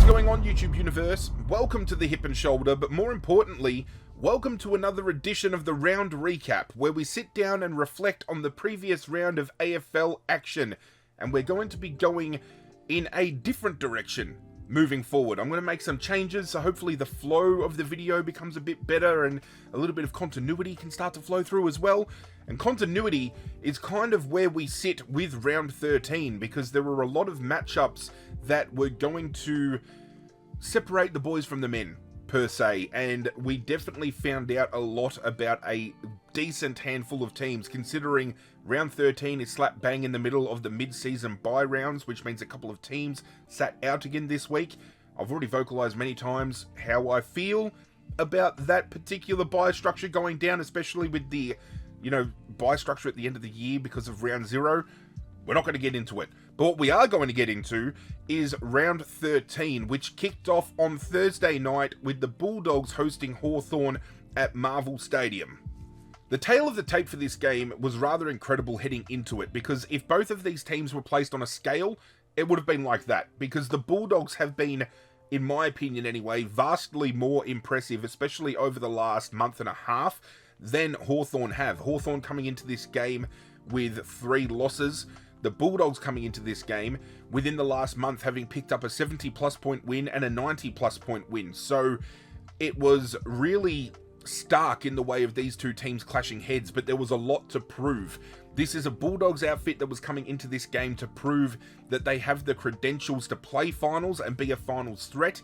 going on, YouTube universe? Welcome to the Hip and Shoulder, but more importantly, welcome to another edition of the Round Recap, where we sit down and reflect on the previous round of AFL action, and we're going to be going in a different direction moving forward. I'm going to make some changes, so hopefully the flow of the video becomes a bit better and a little bit of continuity can start to flow through as well. And continuity is kind of where we sit with round 13, because there were a lot of matchups that were going to separate the boys from the men, per se, and we definitely found out a lot about a decent handful of teams, considering round 13 is slap bang in the middle of the mid-season bye rounds, which means a couple of teams sat out again this week. I've already vocalized many times how I feel about that particular bye structure going down, especially with the, bye structure at the end of the year because of round 0. We're not going to get into it. But what we are going to get into is round 13, which kicked off on Thursday night with the Bulldogs hosting Hawthorn at Marvel Stadium. The tale of the tape for this game was rather incredible heading into it, because if both of these teams were placed on a scale, it would have been like that, because the Bulldogs have been, in my opinion anyway, vastly more impressive, especially over the last month and a half, than Hawthorn have. Hawthorn coming into this game with 3 losses. The Bulldogs coming into this game within the last month having picked up a 70-plus point win and a 90-plus point win. So it was really stark in the way of these two teams clashing heads, but there was a lot to prove. This is a Bulldogs outfit that was coming into this game to prove that they have the credentials to play finals and be a finals threat,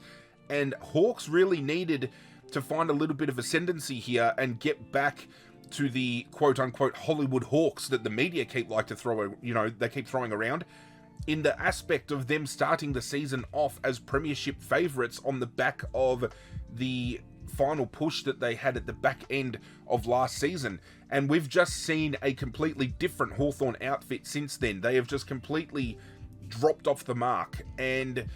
and Hawks really needed to find a little bit of ascendancy here and get back to the quote-unquote Hollywood Hawks that the media keep throwing around, in the aspect of them starting the season off as premiership favourites on the back of the final push that they had at the back end of last season. And we've just seen a completely different Hawthorn outfit since then. They have just completely dropped off the mark, and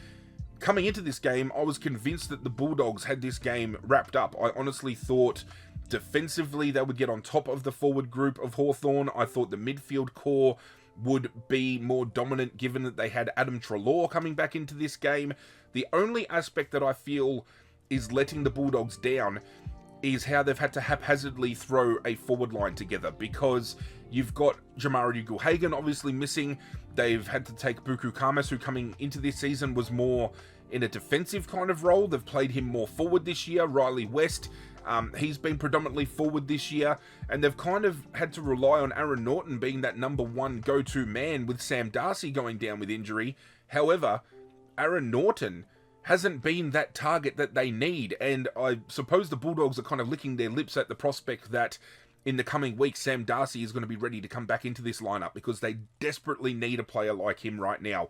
coming into this game, I was convinced that the Bulldogs had this game wrapped up. I honestly thought defensively they would get on top of the forward group of Hawthorn. I thought the midfield core would be more dominant, given that they had Adam Treloar coming back into this game. The only aspect that I feel is letting the Bulldogs down is how they've had to haphazardly throw a forward line together, because you've got Jamarra Ugle-Hagan obviously missing. They've had to take Buku Kamas, who coming into this season was more in a defensive kind of role. They've played him more forward this year. Riley West, he's been predominantly forward this year, and they've kind of had to rely on Aaron Naughton being that number 1 go-to man with Sam Darcy going down with injury. However, Aaron Naughton hasn't been that target that they need, and I suppose the Bulldogs are kind of licking their lips at the prospect that in the coming weeks Sam Darcy is going to be ready to come back into this lineup, because they desperately need a player like him right now.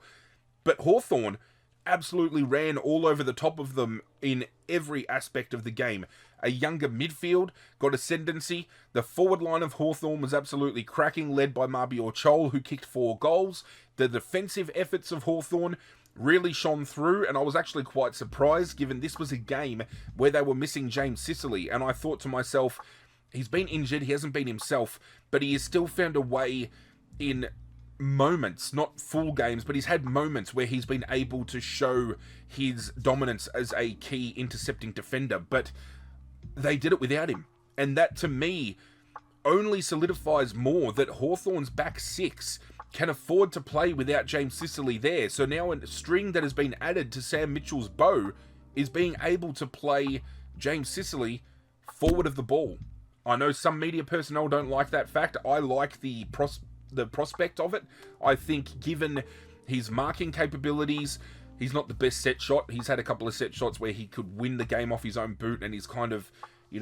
But Hawthorn absolutely ran all over the top of them in every aspect of the game. A younger midfield got ascendancy. The forward line of Hawthorn was absolutely cracking, led by Mabior Chol, who kicked 4 goals. The defensive efforts of Hawthorn really shone through, and I was actually quite surprised, given this was a game where they were missing James Sicily, and I thought to myself, he's been injured, he hasn't been himself, but he has still found a way in moments, not full games, but he's had moments where he's been able to show his dominance as a key intercepting defender, but they did it without him. And that, to me, only solidifies more that Hawthorn's back 6 can afford to play without James Sicily there. So now a string that has been added to Sam Mitchell's bow is being able to play James Sicily forward of the ball. I know some media personnel don't like that fact. I like the prospect of it. I think, given his marking capabilities, he's not the best set shot. He's had a couple of set shots where he could win the game off his own boot, and he's kind of,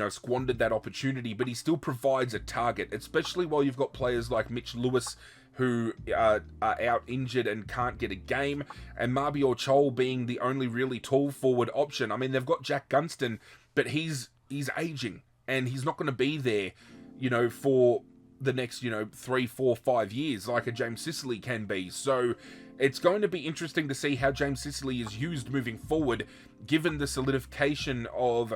squandered that opportunity, but he still provides a target, especially while you've got players like Mitch Lewis, who are out injured and can't get a game, and Mabior Chol being the only really tall forward option. I mean, they've got Jack Gunston, but he's aging, and he's not going to be there, for the next, 3, 4, 5 years like a James Sicily can be. So it's going to be interesting to see how James Sicily is used moving forward, given the solidification of,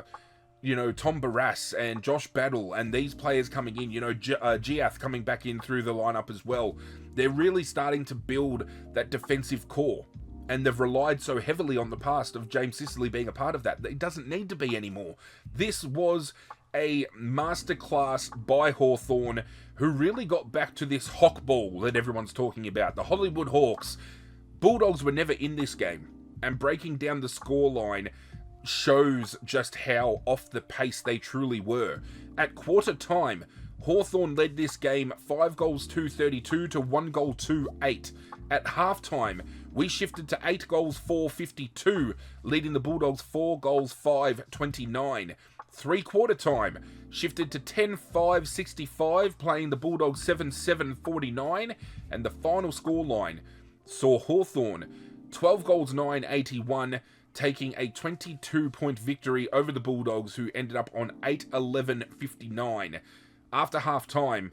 Tom Barrass and Josh Battle and these players coming in, Giath coming back in through the lineup as well. They're really starting to build that defensive core. And they've relied so heavily on the past of James Sicily being a part of that. It doesn't need to be anymore. This was a masterclass by Hawthorn, who really got back to this hawk ball that everyone's talking about. The Hollywood Hawks. Bulldogs were never in this game. And breaking down the scoreline shows just how off the pace they truly were. At quarter time, Hawthorn led this game 5 goals 232 to 1 goal 2-8. At halftime, we shifted to 8 goals 452, leading the Bulldogs 4 goals 529. 3-quarter time, shifted to 10-5-65, playing the Bulldogs 7-7-49, and the final scoreline saw Hawthorn 12 goals 981, taking a 22-point victory over the Bulldogs, who ended up on 8-11-59. After half-time,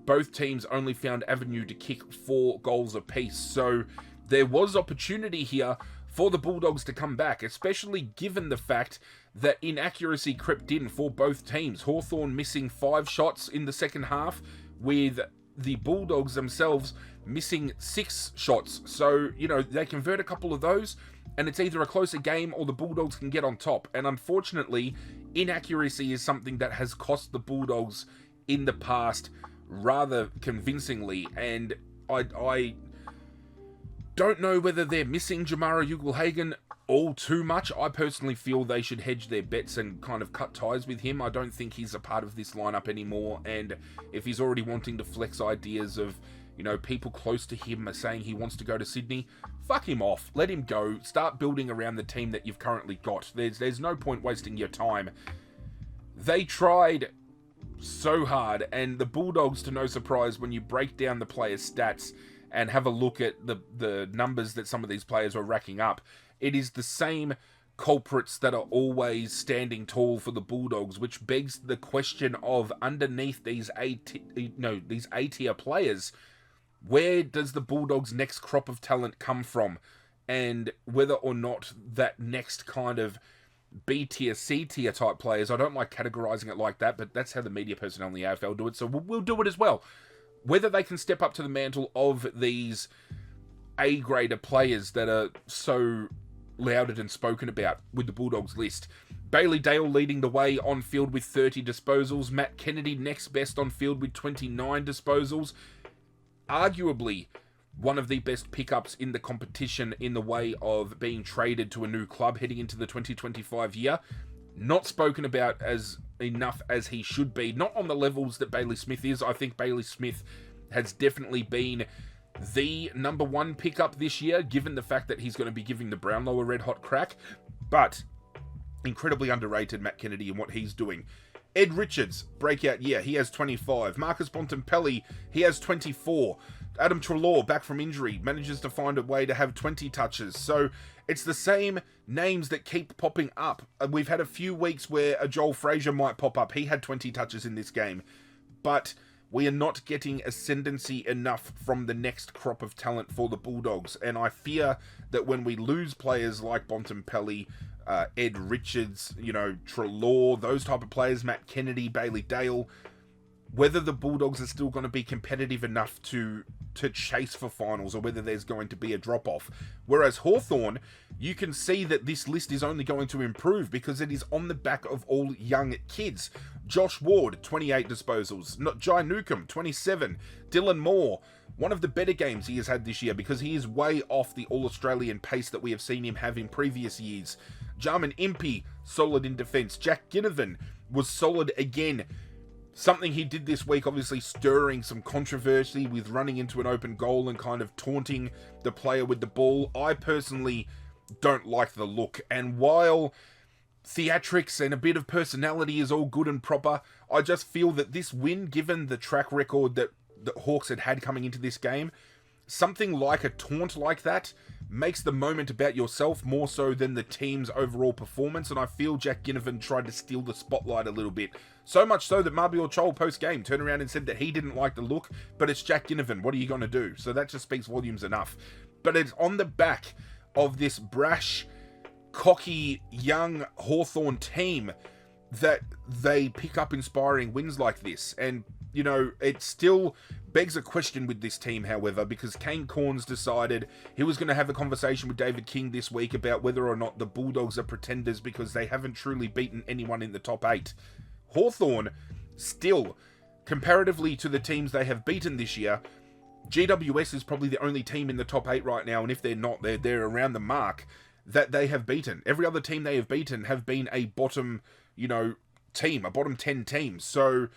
both teams only found avenue to kick 4 goals apiece, so there was opportunity here for the Bulldogs to come back, especially given the fact that inaccuracy crept in for both teams. Hawthorn missing 5 shots in the second half, with the Bulldogs themselves missing 6 shots. So, they convert a couple of those, and it's either a closer game or the Bulldogs can get on top. And unfortunately, inaccuracy is something that has cost the Bulldogs in the past rather convincingly, and I don't know whether they're missing Jamara Ugle-Hagan all too much. I personally feel they should hedge their bets and kind of cut ties with him. I don't think he's a part of this lineup anymore, and if he's already wanting to flex ideas of, people close to him are saying he wants to go to Sydney, fuck him off. Let him go. Start building around the team that you've currently got. There's no point wasting your time. They tried so hard, and the Bulldogs, to no surprise, when you break down the players' stats and have a look at the numbers that some of these players were racking up, it is the same culprits that are always standing tall for the Bulldogs, which begs the question of, underneath these A-tier players, where does the Bulldogs' next crop of talent come from? And whether or not that next kind of B-tier, C-tier type players, I don't like categorizing it like that, but that's how the media personnel in the AFL do it, so we'll do it as well. Whether they can step up to the mantle of these A-grader players that are so lauded and spoken about with the Bulldogs list. Bailey Dale leading the way on field with 30 disposals. Matt Kennedy next best on field with 29 disposals. Arguably one of the best pickups in the competition in the way of being traded to a new club heading into the 2025 year. Not spoken about as enough as he should be. Not on the levels that Bailey Smith is. I think Bailey Smith has definitely been the number 1 pickup this year, given the fact that he's going to be giving the Brownlow a red-hot crack. But incredibly underrated, Matt Kennedy, and what he's doing. Ed Richards, breakout year, he has 25. Marcus Bontempelli, he has 24. Adam Treloar, back from injury, manages to find a way to have 20 touches. So it's the same names that keep popping up. We've had a few weeks where a Joel Frazier might pop up. He had 20 touches in this game. But we are not getting ascendancy enough from the next crop of talent for the Bulldogs. And I fear that when we lose players like Bontempelli, Ed Richards, Treloar, those type of players, Matt Kennedy, Bailey Dale, whether the Bulldogs are still going to be competitive enough to chase for finals, or whether there's going to be a drop-off. Whereas Hawthorn, you can see that this list is only going to improve because it is on the back of all young kids. Josh Ward, 28 disposals. Jai Newcomb, 27. Dylan Moore, one of the better games he has had this year because he is way off the All-Australian pace that we have seen him have in previous years. Jarman Impey, solid in defence. Jack Ginnivan was solid again. Something he did this week, obviously stirring some controversy with running into an open goal and kind of taunting the player with the ball. I personally don't like the look. And while theatrics and a bit of personality is all good and proper, I just feel that this win, given the track record that the Hawks had coming into this game, something like a taunt like that makes the moment about yourself more so than the team's overall performance, and I feel Jack Ginnivan tried to steal the spotlight a little bit. So much so that Mabior Chol post-game turned around and said that he didn't like the look, but it's Jack Ginnivan, what are you going to do? So that just speaks volumes enough. But it's on the back of this brash, cocky, young Hawthorn team that they pick up inspiring wins like this, and it still begs a question with this team, however, because Kane Cornes decided he was going to have a conversation with David King this week about whether or not the Bulldogs are pretenders because they haven't truly beaten anyone in the top 8. Hawthorn, still, comparatively to the teams they have beaten this year, GWS is probably the only team in the top 8 right now, and if they're not, they're around the mark that they have beaten. Every other team they have beaten have been a bottom, team, a bottom 10 team. So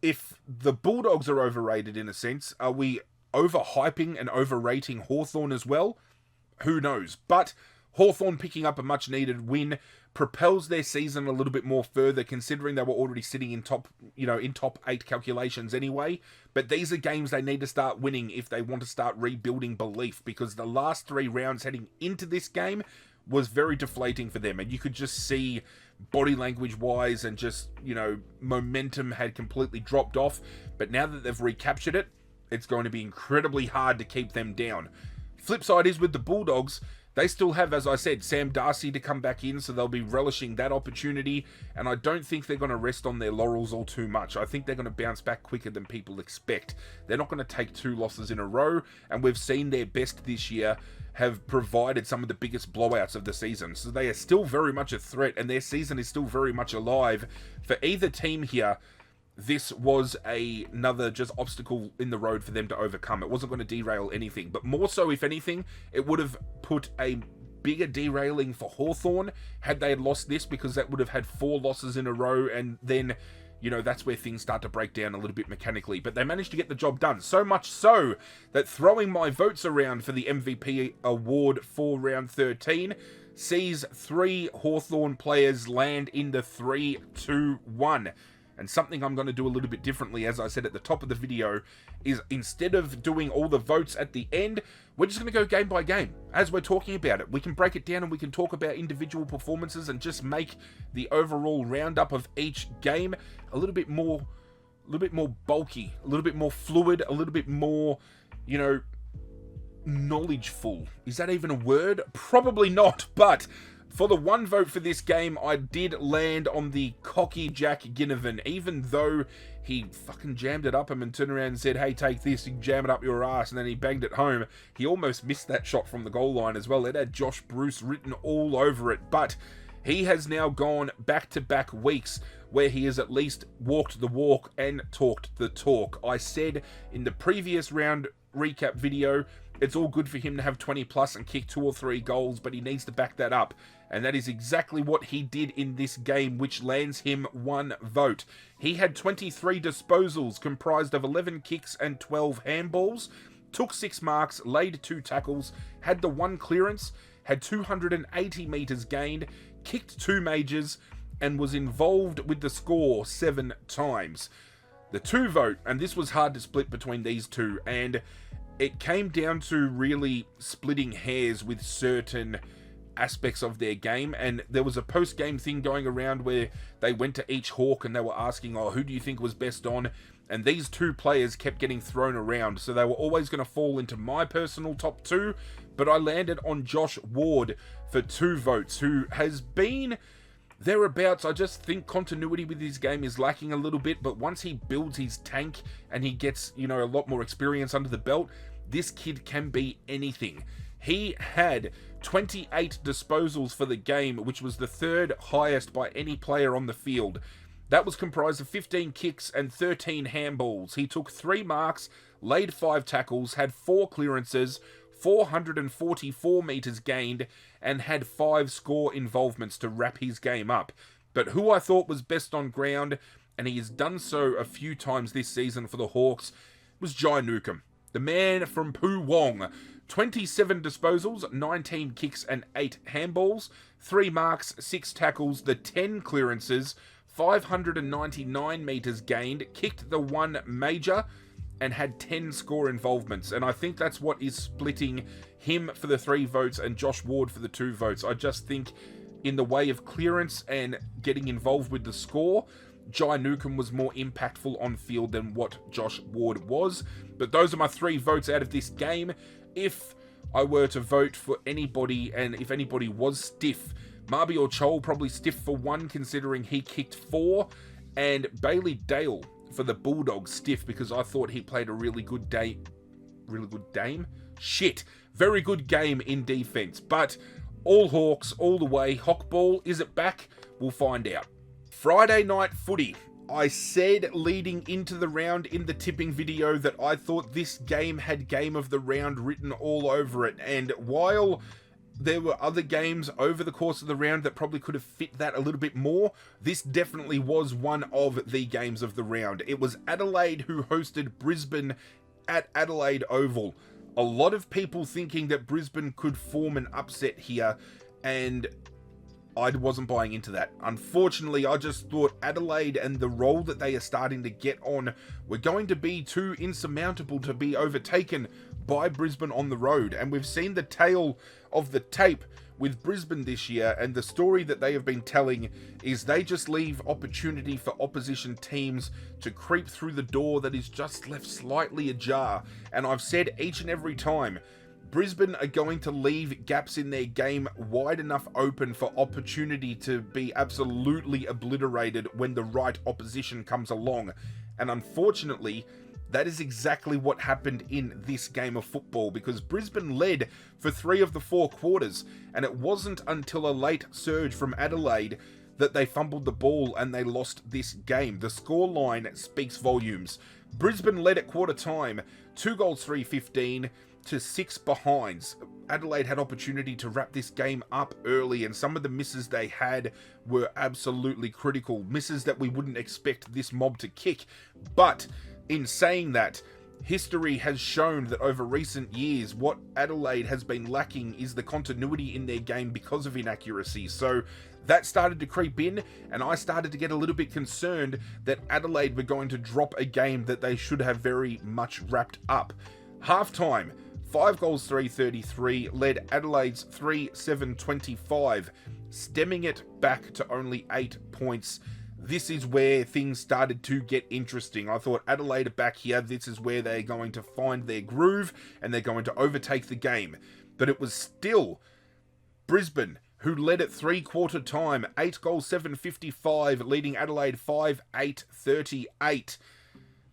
if the Bulldogs are overrated in a sense, are we overhyping and overrating Hawthorn as well? Who knows? But Hawthorn picking up a much needed win propels their season a little bit more further, considering they were already sitting in top 8 calculations anyway. But these are games they need to start winning if they want to start rebuilding belief, because the last 3 rounds heading into this game was very deflating for them, and you could just see body language wise and just, momentum had completely dropped off. But now that they've recaptured it, it's going to be incredibly hard to keep them down. Flip side is with the Bulldogs, they still have, as I said, Sam Darcy to come back in, so they'll be relishing that opportunity, and I don't think they're going to rest on their laurels all too much. I think they're going to bounce back quicker than people expect. They're not going to take 2 losses in a row, and we've seen their best this year have provided some of the biggest blowouts of the season. So they are still very much a threat, and their season is still very much alive. For either team here, this was another just obstacle in the road for them to overcome. It wasn't going to derail anything, but more so, if anything, it would have put a bigger derailing for Hawthorn had they had lost this, because that would have had 4 losses in a row, and then, that's where things start to break down a little bit mechanically. But they managed to get the job done, so much so that throwing my votes around for the MVP award for round 13 sees 3 Hawthorn players land in the 3-2-1. And something I'm going to do a little bit differently, as I said at the top of the video, is instead of doing all the votes at the end, we're just going to go game by game. As we're talking about it, we can break it down and we can talk about individual performances and just make the overall roundup of each game a little bit more bulky, a little bit more fluid, a little bit more, knowledgeful. Is that even a word? Probably not, but for the 1 vote for this game, I did land on the cocky Jack Ginnivan, even though he fucking jammed it up him and turned around and said, hey, take this, you jam it up your ass, and then he banged it home. He almost missed that shot from the goal line as well. It had Josh Bruce written all over it, but he has now gone back-to-back weeks where he has at least walked the walk and talked the talk. I said in the previous round recap video, it's all good for him to have 20 plus and kick 2 or 3 goals, but he needs to back that up. And that is exactly what he did in this game, which lands him 1 vote. He had 23 disposals, comprised of 11 kicks and 12 handballs, took 6 marks, laid 2 tackles, had the 1 clearance, had 280 metres gained, kicked 2 majors, and was involved with the score 7 times. The 2 vote, and this was hard to split between these 2, and it came down to really splitting hairs with certain aspects of their game, and there was a post-game thing going around where they went to each Hawk and they were asking, who do you think was best on? And these 2 players kept getting thrown around, so they were always going to fall into my personal top 2, but I landed on Josh Ward for 2 votes, who has been thereabouts. I just think continuity with his game is lacking a little bit, but once he builds his tank and he gets, a lot more experience under the belt, this kid can be anything. He had 28 disposals for the game, which was the 3rd highest by any player on the field. That was comprised of 15 kicks and 13 handballs. He took 3 marks, laid 5 tackles, had 4 clearances, 444 metres gained, and had 5 score involvements to wrap his game up. But who I thought was best on ground, and he has done so a few times this season for the Hawks, was Jai Newcomb. The man from Poo Wong. 27 disposals, 19 kicks and 8 handballs, 3 marks, 6 tackles, the 10 clearances, 599 metres gained, kicked the 1 major, and had 10 score involvements. And I think that's what is splitting him for the 3 votes and Josh Ward for the 2 votes. I just think in the way of clearance and getting involved with the score, Jai Newcomb was more impactful on field than what Josh Ward was. But those are my 3 votes out of this game. If I were to vote for anybody, and if anybody was stiff, Marby or Chol probably stiff for 1, considering he kicked 4, and Bailey Dale for the Bulldogs stiff because I thought he played a very good game in defense. But all Hawks, all the way. Hawkball, is it back? We'll find out. Friday night footy. I said leading into the round in the tipping video that I thought this game had game of the round written all over it. And while there were other games over the course of the round that probably could have fit that a little bit more, this definitely was one of the games of the round. It was Adelaide who hosted Brisbane at Adelaide Oval. A lot of people thinking that Brisbane could form an upset here, and I wasn't buying into that. Unfortunately, I just thought Adelaide and the role that they are starting to get on were going to be too insurmountable to be overtaken by Brisbane on the road. And we've seen the tale of the tape with Brisbane this year, and the story that they have been telling is they just leave opportunity for opposition teams to creep through the door that is just left slightly ajar. And I've said each and every time, Brisbane are going to leave gaps in their game wide enough open for opportunity to be absolutely obliterated when the right opposition comes along. And unfortunately, that is exactly what happened in this game of football, because Brisbane led for 3 of the 4 quarters, and it wasn't until a late surge from Adelaide that they fumbled the ball and they lost this game. The scoreline speaks volumes. Brisbane led at quarter time, 2 goals 3-15 to 6 behinds. Adelaide had opportunity to wrap this game up early, and some of the misses they had were absolutely critical. Misses that we wouldn't expect this mob to kick. But in saying that, history has shown that over recent years, what Adelaide has been lacking is the continuity in their game because of inaccuracy. So that started to creep in, and I started to get a little bit concerned that Adelaide were going to drop a game that they should have very much wrapped up. Halftime, 5 goals 3-33 led Adelaide's 3-7-25, stemming it back to only 8 points. This is where things started to get interesting. I thought Adelaide are back here. This is where they're going to find their groove and they're going to overtake the game. But it was still Brisbane who led at 3-quarter time, 8 goals 7-55, leading Adelaide 5-8-38.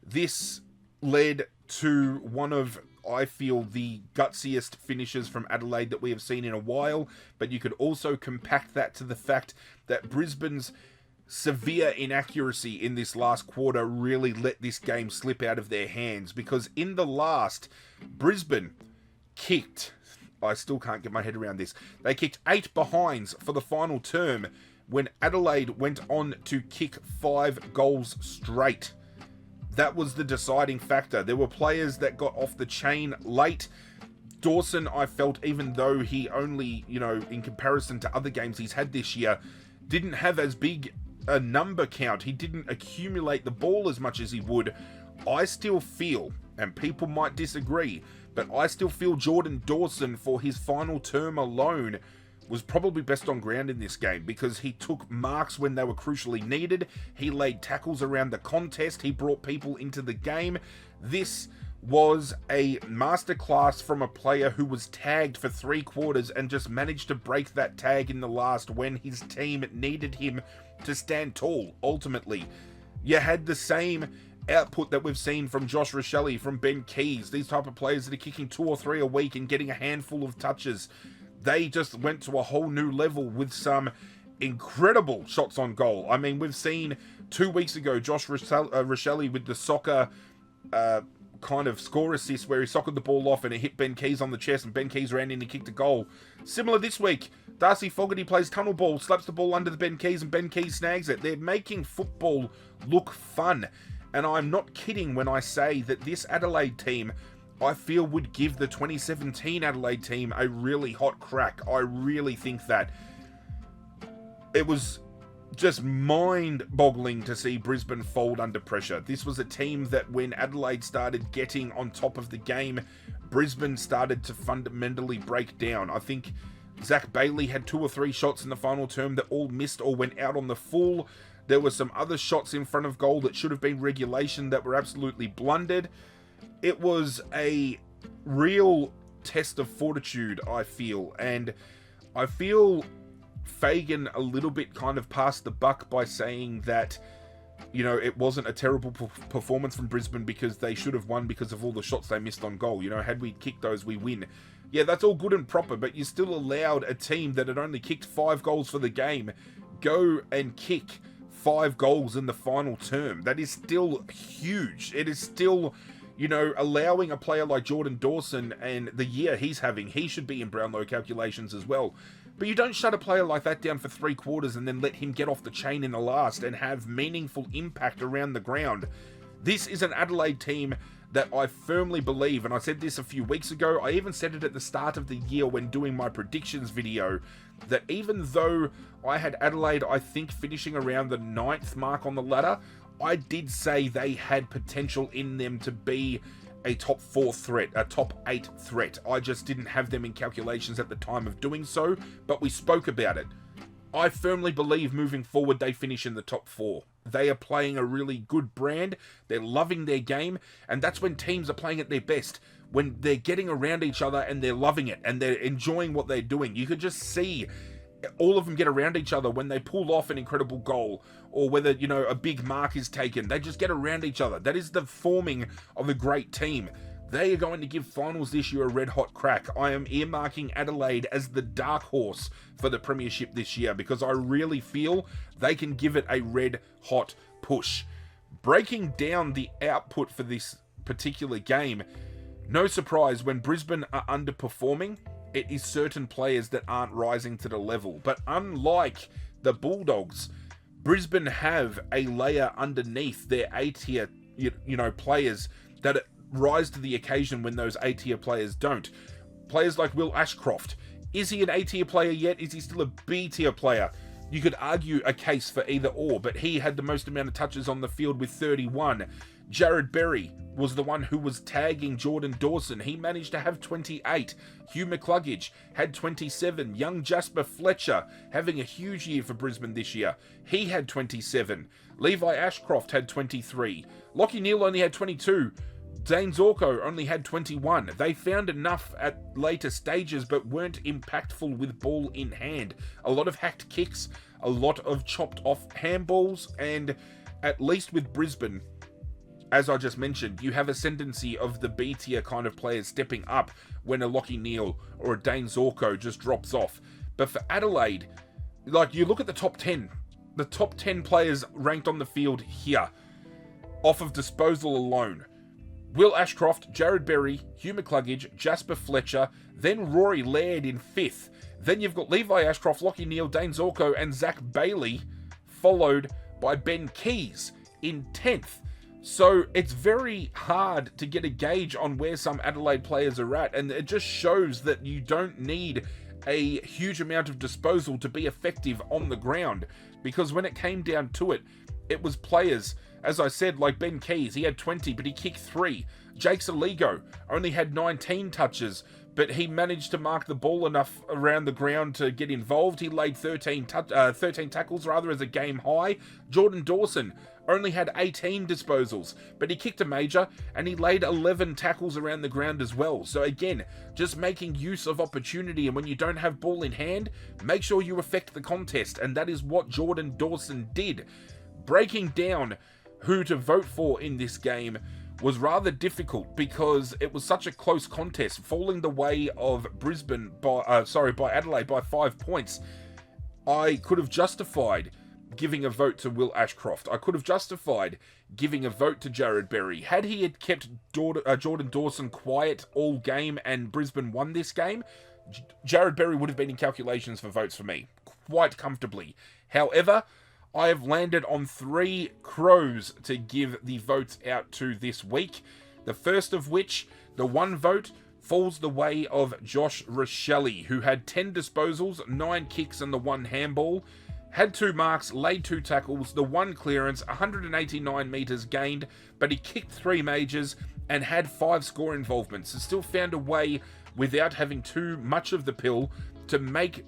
This led to one of, I feel, the gutsiest finishes from Adelaide that we have seen in a while, but you could also compact that to the fact that Brisbane's severe inaccuracy in this last quarter really let this game slip out of their hands, because in the last, Brisbane kicked, I still can't get my head around this, they kicked 8 behinds for the final term when Adelaide went on to kick 5 goals straight. That was the deciding factor. There were players that got off the chain late. Dawson, I felt, even though he only, in comparison to other games he's had this year, didn't have as big a number count. He didn't accumulate the ball as much as he would. I still feel, and people might disagree, but I still feel Jordan Dawson, for his final term alone, was probably best on ground in this game, because he took marks when they were crucially needed. He laid tackles around the contest. He brought people into the game. This was a masterclass from a player who was tagged for 3 quarters and just managed to break that tag in the last when his team needed him to stand tall. Ultimately, you had the same output that we've seen from Josh Rochelle, from Ben Keys, these type of players that are kicking 2 or 3 a week and getting a handful of touches. They just went to a whole new level with some incredible shots on goal. I mean, we've seen 2 weeks ago Josh Rochelle with the soccer kind of score assist where he sockered the ball off and it hit Ben Keys on the chest, and Ben Keys ran in and kicked a goal. Similar this week, Darcy Fogarty plays tunnel ball, slaps the ball under the Ben Keys, and Ben Keys snags it. They're making football look fun. And I'm not kidding when I say that this Adelaide team, I feel, would give the 2017 Adelaide team a really hot crack. I really think that. It was just mind-boggling to see Brisbane fold under pressure. This was a team that when Adelaide started getting on top of the game, Brisbane started to fundamentally break down. I think Zach Bailey had 2 or 3 shots in the final term that all missed or went out on the full. There were some other shots in front of goal that should have been regulation that were absolutely blundered. It was a real test of fortitude, I feel, and I feel Fagan a little bit kind of passed the buck by saying that you know, it wasn't a terrible performance from Brisbane because they should have won because of all the shots they missed on goal. You know, had we kicked those, we win. Yeah, that's all good and proper, but you still allowed a team that had only kicked 5 goals for the game go and kick 5 goals in the final term. That is still huge. It is still, you know, allowing a player like Jordan Dawson and the year he's having, he should be in Brownlow calculations as well. But you don't shut a player like that down for 3 quarters and then let him get off the chain in the last and have meaningful impact around the ground. This is an Adelaide team that I firmly believe, and I said this a few weeks ago, I even said it at the start of the year when doing my predictions video, that even though I had Adelaide, I think, finishing around the 9th mark on the ladder, I did say they had potential in them to be a top 4 threat, a top 8 threat. I just didn't have them in calculations at the time of doing so, but we spoke about it. I firmly believe moving forward they finish in the top 4. They are playing a really good brand, they're loving their game, and that's when teams are playing at their best, when they're getting around each other and they're loving it, and they're enjoying what they're doing. You could just see all of them get around each other when they pull off an incredible goal, or whether, you know, a big mark is taken. They just get around each other. That is the forming of a great team. They are going to give finals this year a red-hot crack. I am earmarking Adelaide as the dark horse for the premiership this year because I really feel they can give it a red-hot push. Breaking down the output for this particular game, no surprise when Brisbane are underperforming, it is certain players that aren't rising to the level. But unlike the Bulldogs, Brisbane have a layer underneath their A-tier, you know, players that rise to the occasion when those A-tier players don't. Players like Will Ashcroft. Is he an A-tier player yet? Is he still a B-tier player? You could argue a case for either or, but he had the most amount of touches on the field with 31. Jared Berry was the one who was tagging Jordan Dawson. He managed to have 28. Hugh McCluggage had 27. Young Jasper Fletcher having a huge year for Brisbane this year. He had 27. Levi Ashcroft had 23. Lachie Neale only had 22. Dane Zorko only had 21. They found enough at later stages but weren't impactful with ball in hand. A lot of hacked kicks, a lot of chopped off handballs, and at least with Brisbane, as I just mentioned, you have ascendancy of the B tier kind of players stepping up when a Lachie Neale or a Dane Zorko just drops off. But for Adelaide, like, you look at the top 10 players ranked on the field here, off of disposal alone. Will Ashcroft, Jared Berry, Hugh McCluggage, Jasper Fletcher, then Rory Laird in 5th. Then you've got Levi Ashcroft, Lachie Neale, Dane Zorko, and Zach Bailey, followed by Ben Keys in 10th. So it's very hard to get a gauge on where some Adelaide players are at, and it just shows that you don't need a huge amount of disposal to be effective on the ground, because when it came down to it, it was players, as I said, like Ben Keys. He had 20, but he kicked 3. Jake Saligo only had 19 touches, but he managed to mark the ball enough around the ground to get involved. He laid 13 tackles as a game high. Jordan Dawson only had 18 disposals, but he kicked a major and he laid 11 tackles around the ground as well. So again, just making use of opportunity, and when you don't have ball in hand, make sure you affect the contest, and that is what Jordan Dawson did. Breaking down who to vote for in this game was rather difficult because it was such a close contest, falling the way of Brisbane by Adelaide by 5 points. I could have justified giving a vote to Will Ashcroft. I could have justified giving a vote to Jared Berry. Had he had kept Jordan Dawson quiet all game and Brisbane won this game, Jared Berry would have been in calculations for votes for me, quite comfortably. However, I have landed on 3 Crows to give the votes out to this week. The first of which, the 1 vote, falls the way of Josh Rochelle, who had 10 disposals, 9 kicks and the 1 handball, had 2 marks, laid 2 tackles, the 1 clearance, 189 metres gained, but he kicked 3 majors and had 5 score involvements, and still found a way, without having too much of the pill, to make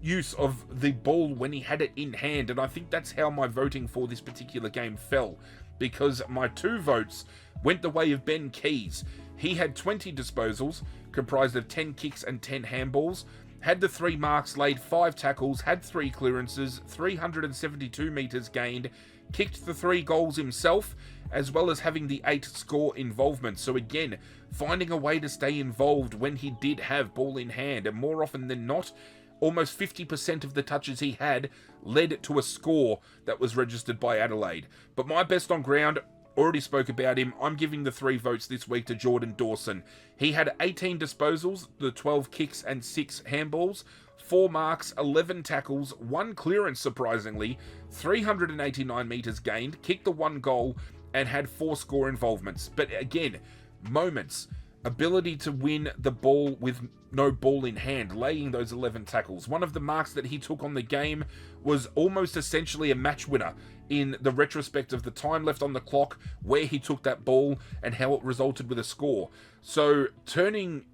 use of the ball when he had it in hand. And I think that's how my voting for this particular game fell, because my 2 votes went the way of Ben Keys. He had 20 disposals, comprised of 10 kicks and 10 handballs, had the 3 marks, laid 5 tackles, had 3 clearances, 372 metres gained, kicked the 3 goals himself, as well as having the 8 score involvement. So again, finding a way to stay involved when he did have ball in hand, and more often than not, almost 50% of the touches he had led to a score that was registered by Adelaide. But my best on ground, already spoke about him. I'm giving the 3 votes this week to Jordan Dawson. He had 18 disposals, the 12 kicks and 6 handballs, 4 marks, 11 tackles, 1 clearance surprisingly, 389 metres gained, kicked the 1 goal, and had 4 score involvements. But again, moments, ability to win the ball with no ball in hand, laying those 11 tackles. One of the marks that he took on the game was almost essentially a match winner in the retrospect of the time left on the clock, where he took that ball and how it resulted with a score. So turning,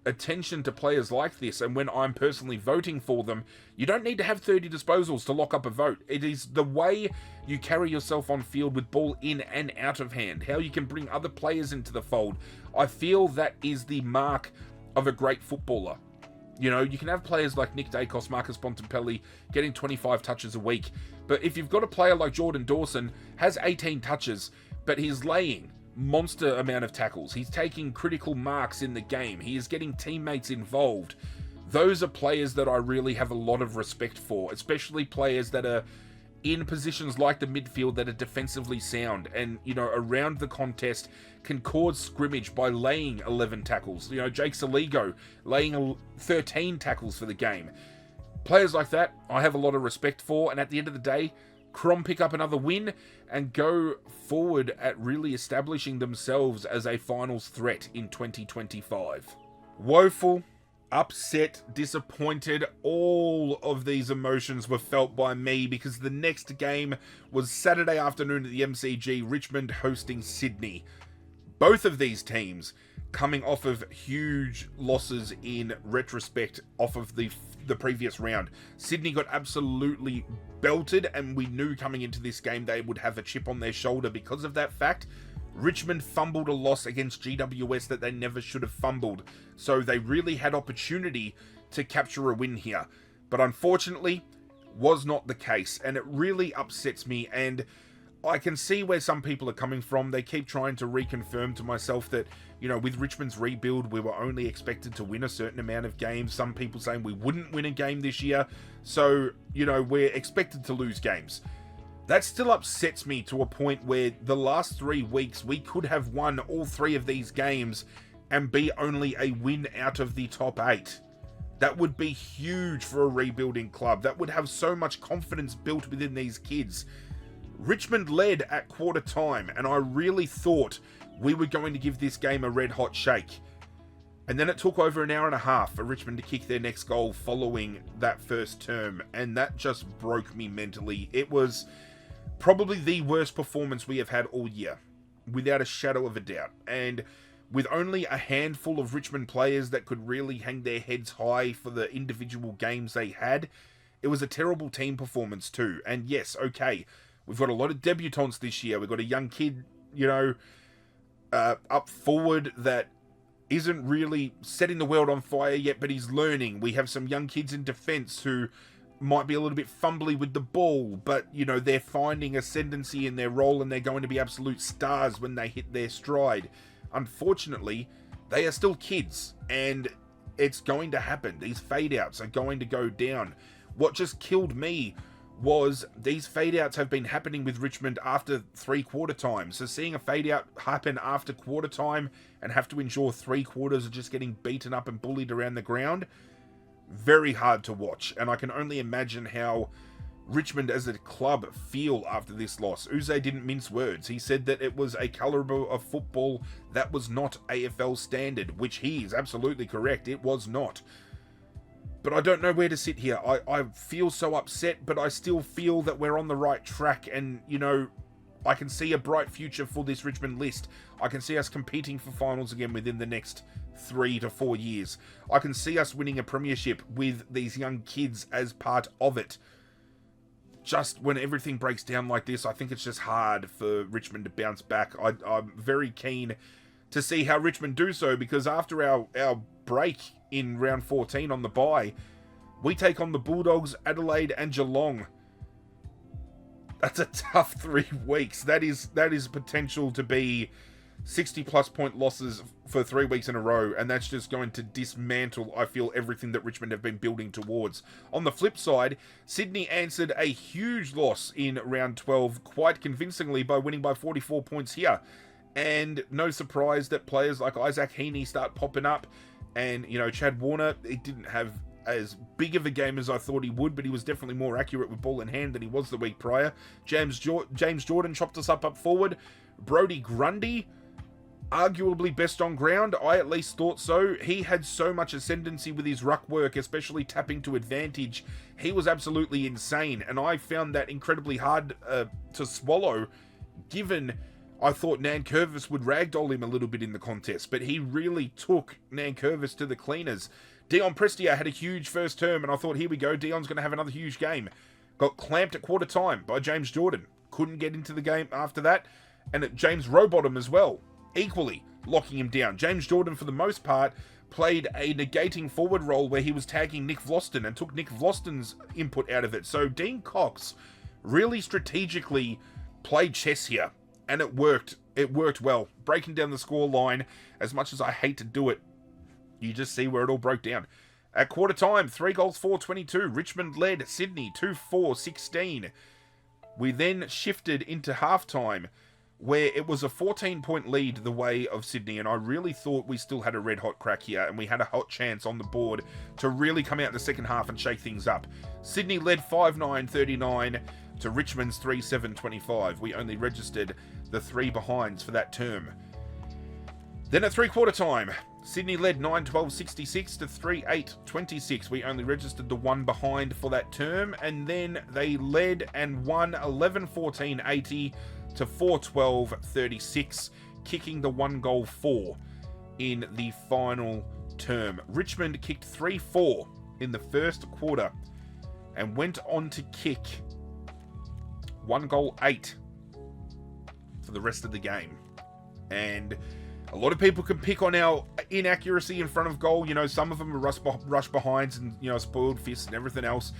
attention to players like this, and when I'm personally voting for them, you don't need to have 30 disposals to lock up a vote. It is the way you carry yourself on field with ball in and out of hand, how you can bring other players into the fold. I feel that is the mark of a great footballer. You can have players like Nick Dacos, Marcus Bontempelli getting 25 touches a week, but if you've got a player like Jordan Dawson, has 18 touches, but he's laying monster amount of tackles, he's taking critical marks in the game, he is getting teammates involved, those are players that I really have a lot of respect for, especially players that are in positions like the midfield that are defensively sound and, around the contest can cause scrimmage by laying 11 tackles. Jake Saligo laying 13 tackles for the game. Players like that, I have a lot of respect for, and at the end of the day, Crom pick up another win and go forward at really establishing themselves as a finals threat in 2025. Woeful, upset, disappointed, all of these emotions were felt by me because the next game was Saturday afternoon at the MCG, Richmond hosting Sydney. Both of these teams coming off of huge losses in retrospect off of the previous round. Sydney got absolutely belted, and we knew coming into this game they would have a chip on their shoulder because of that fact. Richmond fumbled a loss against GWS that they never should have fumbled, so they really had opportunity to capture a win here. But unfortunately, was not the case, and it really upsets me, and I can see where some people are coming from. They keep trying to reconfirm to myself that, with Richmond's rebuild, we were only expected to win a certain amount of games. Some people saying we wouldn't win a game this year, so, we're expected to lose games. That still upsets me to a point where the last 3 weeks we could have won all 3 of these games and be only a win out of the top 8. That would be huge for a rebuilding club. That would have so much confidence built within these kids. Richmond led at quarter time, and I really thought we were going to give this game a red hot shake. And then it took over an hour and a half for Richmond to kick their next goal following that first term, and that just broke me mentally. It was probably the worst performance we have had all year, without a shadow of a doubt. And with only a handful of Richmond players that could really hang their heads high for the individual games they had, it was a terrible team performance too. And yes, okay, we've got a lot of debutants this year. We've got a young kid, up forward that isn't really setting the world on fire yet, but he's learning. We have some young kids in defence who might be a little bit fumbly with the ball, but, they're finding ascendancy in their role and they're going to be absolute stars when they hit their stride. Unfortunately, they are still kids, and it's going to happen. These fade-outs are going to go down. What just killed me was these fade-outs have been happening with Richmond after 3-quarter time. So seeing a fade-out happen after quarter time and have to endure 3 quarters of just getting beaten up and bullied around the ground, very hard to watch. And I can only imagine how Richmond as a club feel after this loss. Uze didn't mince words. He said that it was a calibre of football that was not AFL standard, which he is absolutely correct. It was not. But I don't know where to sit here. I feel so upset, but I still feel that we're on the right track, and, I can see a bright future for this Richmond list. I can see us competing for finals again within the next 3 to 4 years. I can see us winning a premiership with these young kids as part of it. Just when everything breaks down like this, I think it's just hard for Richmond to bounce back. I'm very keen to see how Richmond do so, because after our break in round 14 on the bye, we take on the Bulldogs, Adelaide and Geelong. That's a tough 3 weeks. That is potential to be 60-plus point losses for 3 weeks in a row, and that's just going to dismantle, I feel, everything that Richmond have been building towards. On the flip side, Sydney answered a huge loss in round 12 quite convincingly by winning by 44 points here. And no surprise that players like Isaac Heaney start popping up, and, you know, Chad Warner, he didn't have as big of a game as I thought he would, but he was definitely more accurate with ball in hand than he was the week prior. James Jordan chopped us up forward. Brodie Grundy, arguably best on ground. I at least thought so. He had so much ascendancy with his ruck work, especially tapping to advantage. He was absolutely insane, and I found that incredibly hard to swallow, given I thought Nankervis would ragdoll him a little bit in the contest, but he really took Nankervis to the cleaners. Dion Prestia had a huge first term, and I thought, here we go, Dion's going to have another huge game. Got clamped at quarter time by James Jordan. Couldn't get into the game after that. And James Rowbottom as well, equally locking him down. James Jordan, for the most part, played a negating forward role where he was tagging Nick Vlaston and took Nick Vlaston's input out of it. So Dean Cox really strategically played chess here, and it worked. It worked well. Breaking down the score line, as much as I hate to do it, you just see where it all broke down. At quarter time, 3 goals, 4-22. Richmond led Sydney 2-4-16. We then shifted into halftime, where it was a 14-point lead the way of Sydney, and I really thought we still had a red-hot crack here, and we had a hot chance on the board to really come out in the second half and shake things up. Sydney led 5-9-39 to Richmond's 3-7-25. We only registered the 3 behinds for that term. Then at three-quarter time, Sydney led 9-12-66 to 3-8-26. We only registered the 1 behind for that term, and then they led and won 11-14-80 to 4-12-36, kicking the 1-goal 4 in the final term. Richmond kicked 3-4 in the first quarter and went on to kick 1-goal 8 for the rest of the game. And a lot of people can pick on our inaccuracy in front of goal. You know, some of them are rush behinds and, you know, spoiled fists and everything else.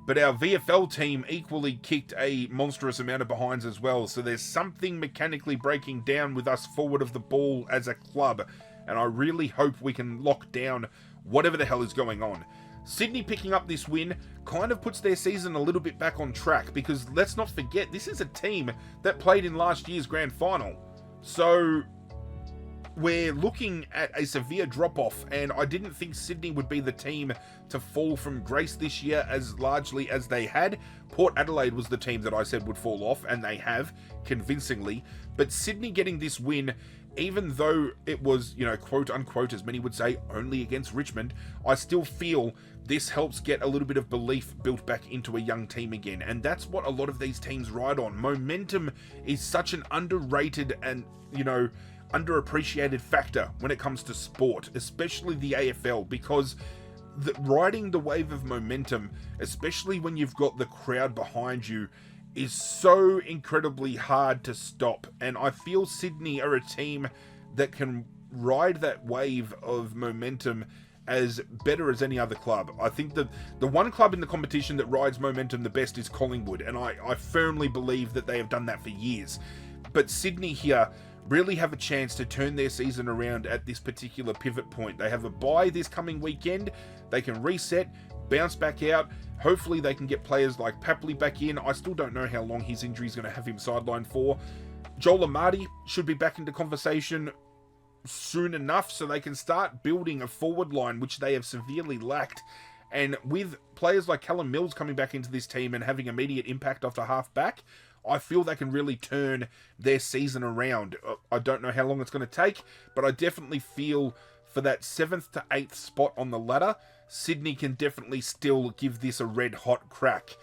But our VFL team equally kicked a monstrous amount of behinds as well. So there's something mechanically breaking down with us forward of the ball as a club. And I really hope we can lock down whatever the hell is going on. Sydney picking up this win kind of puts their season a little bit back on track, because let's not forget, this is a team that played in last year's grand final. So we're looking at a severe drop-off, and I didn't think Sydney would be the team to fall from grace this year as largely as they had. Port Adelaide was the team that I said would fall off, and they have, convincingly. But Sydney getting this win, even though it was, you know, quote-unquote, as many would say, only against Richmond, I still feel this helps get a little bit of belief built back into a young team again. And that's what a lot of these teams ride on. Momentum is such an underrated and, you know, underappreciated factor when it comes to sport, especially the AFL, because riding the wave of momentum, especially when you've got the crowd behind you, is so incredibly hard to stop. And I feel Sydney are a team that can ride that wave of momentum as better as any other club. I think that the one club in the competition that rides momentum the best is Collingwood, and I firmly believe that they have done that for years. But Sydney here really have a chance to turn their season around at this particular pivot point. They have a bye this coming weekend. They can reset, bounce back out. Hopefully they can get players like Papley back in. I still don't know how long his injury is going to have him sidelined for. Joel Amati should be back into conversation soon enough, so they can start building a forward line, which they have severely lacked. And with players like Callum Mills coming back into this team and having immediate impact after half back, I feel they can really turn their season around. I don't know how long it's going to take, but I definitely feel for that 7th to 8th spot on the ladder, Sydney can definitely still give this a red-hot crack.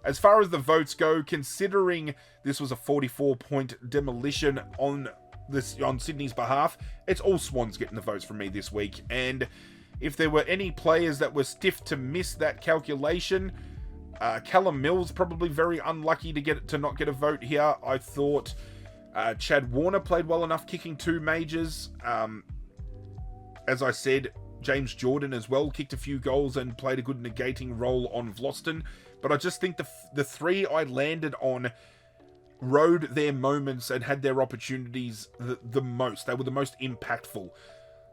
As far as the votes go, considering this was a 44-point demolition on Sydney's behalf, it's all Swans getting the votes from me this week. And if there were any players that were stiff to miss that calculation, Callum Mills probably very unlucky to not get a vote here. I thought Chad Warner played well enough, kicking 2 majors. As I said, James Jordan as well kicked a few goals and played a good negating role on Vlaston. But I just think the 3 I landed on rode their moments and had their opportunities the most. They were the most impactful.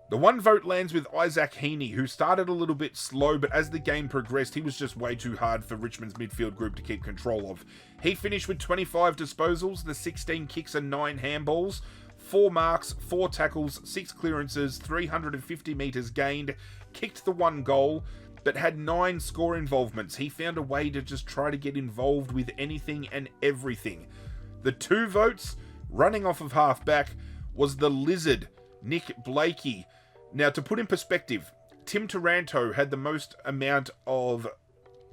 The one vote lands with Isaac Heaney, who started a little bit slow, but as the game progressed, he was just way too hard for Richmond's midfield group to keep control of. He finished with 25 disposals, the 16 kicks and 9 handballs, 4 marks, 4 tackles, 6 clearances, 350 metres gained, kicked the 1 goal, but had 9 score involvements. He found a way to just try to get involved with anything and everything. The 2 votes, running off of half-back, was the Lizard, Nick Blakey. Now, to put in perspective, Tim Taranto had the most amount of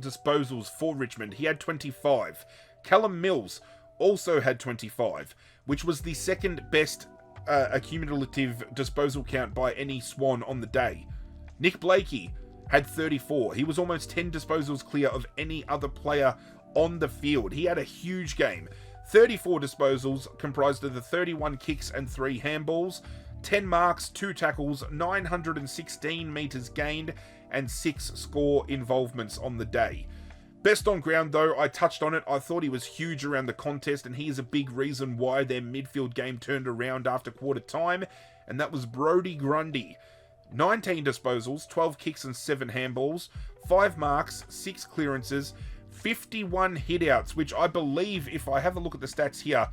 disposals for Richmond. He had 25. Callum Mills also had 25, which was the second best accumulative disposal count by any Swan on the day. Nick Blakey had 34. He was almost 10 disposals clear of any other player on the field. He had a huge game. 34 disposals, comprised of the 31 kicks and 3 handballs, 10 marks, 2 tackles, 916 metres gained, and 6 score involvements on the day. Best on ground though, I touched on it, I thought he was huge around the contest, and he is a big reason why their midfield game turned around after quarter time, and that was Brodie Grundy. 19 disposals, 12 kicks and 7 handballs, 5 marks, 6 clearances, 51 hitouts, which I believe, if I have a look at the stats here,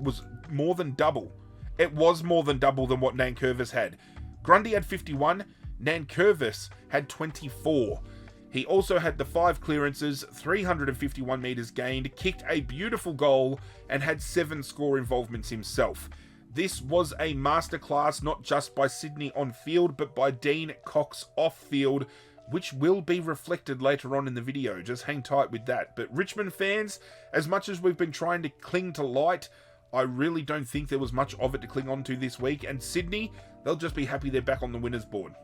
was more than double. It was more than double than what Nankervis had. Grundy had 51, Nankervis had 24. He also had the 5 clearances, 351 metres gained, kicked a beautiful goal, and had 7 score involvements himself. This was a masterclass not just by Sydney on field, but by Dean Cox off field, which will be reflected later on in the video. Just hang tight with that. But Richmond fans, as much as we've been trying to cling to light, I really don't think there was much of it to cling on to this week, and Sydney, they'll just be happy they're back on the winners board.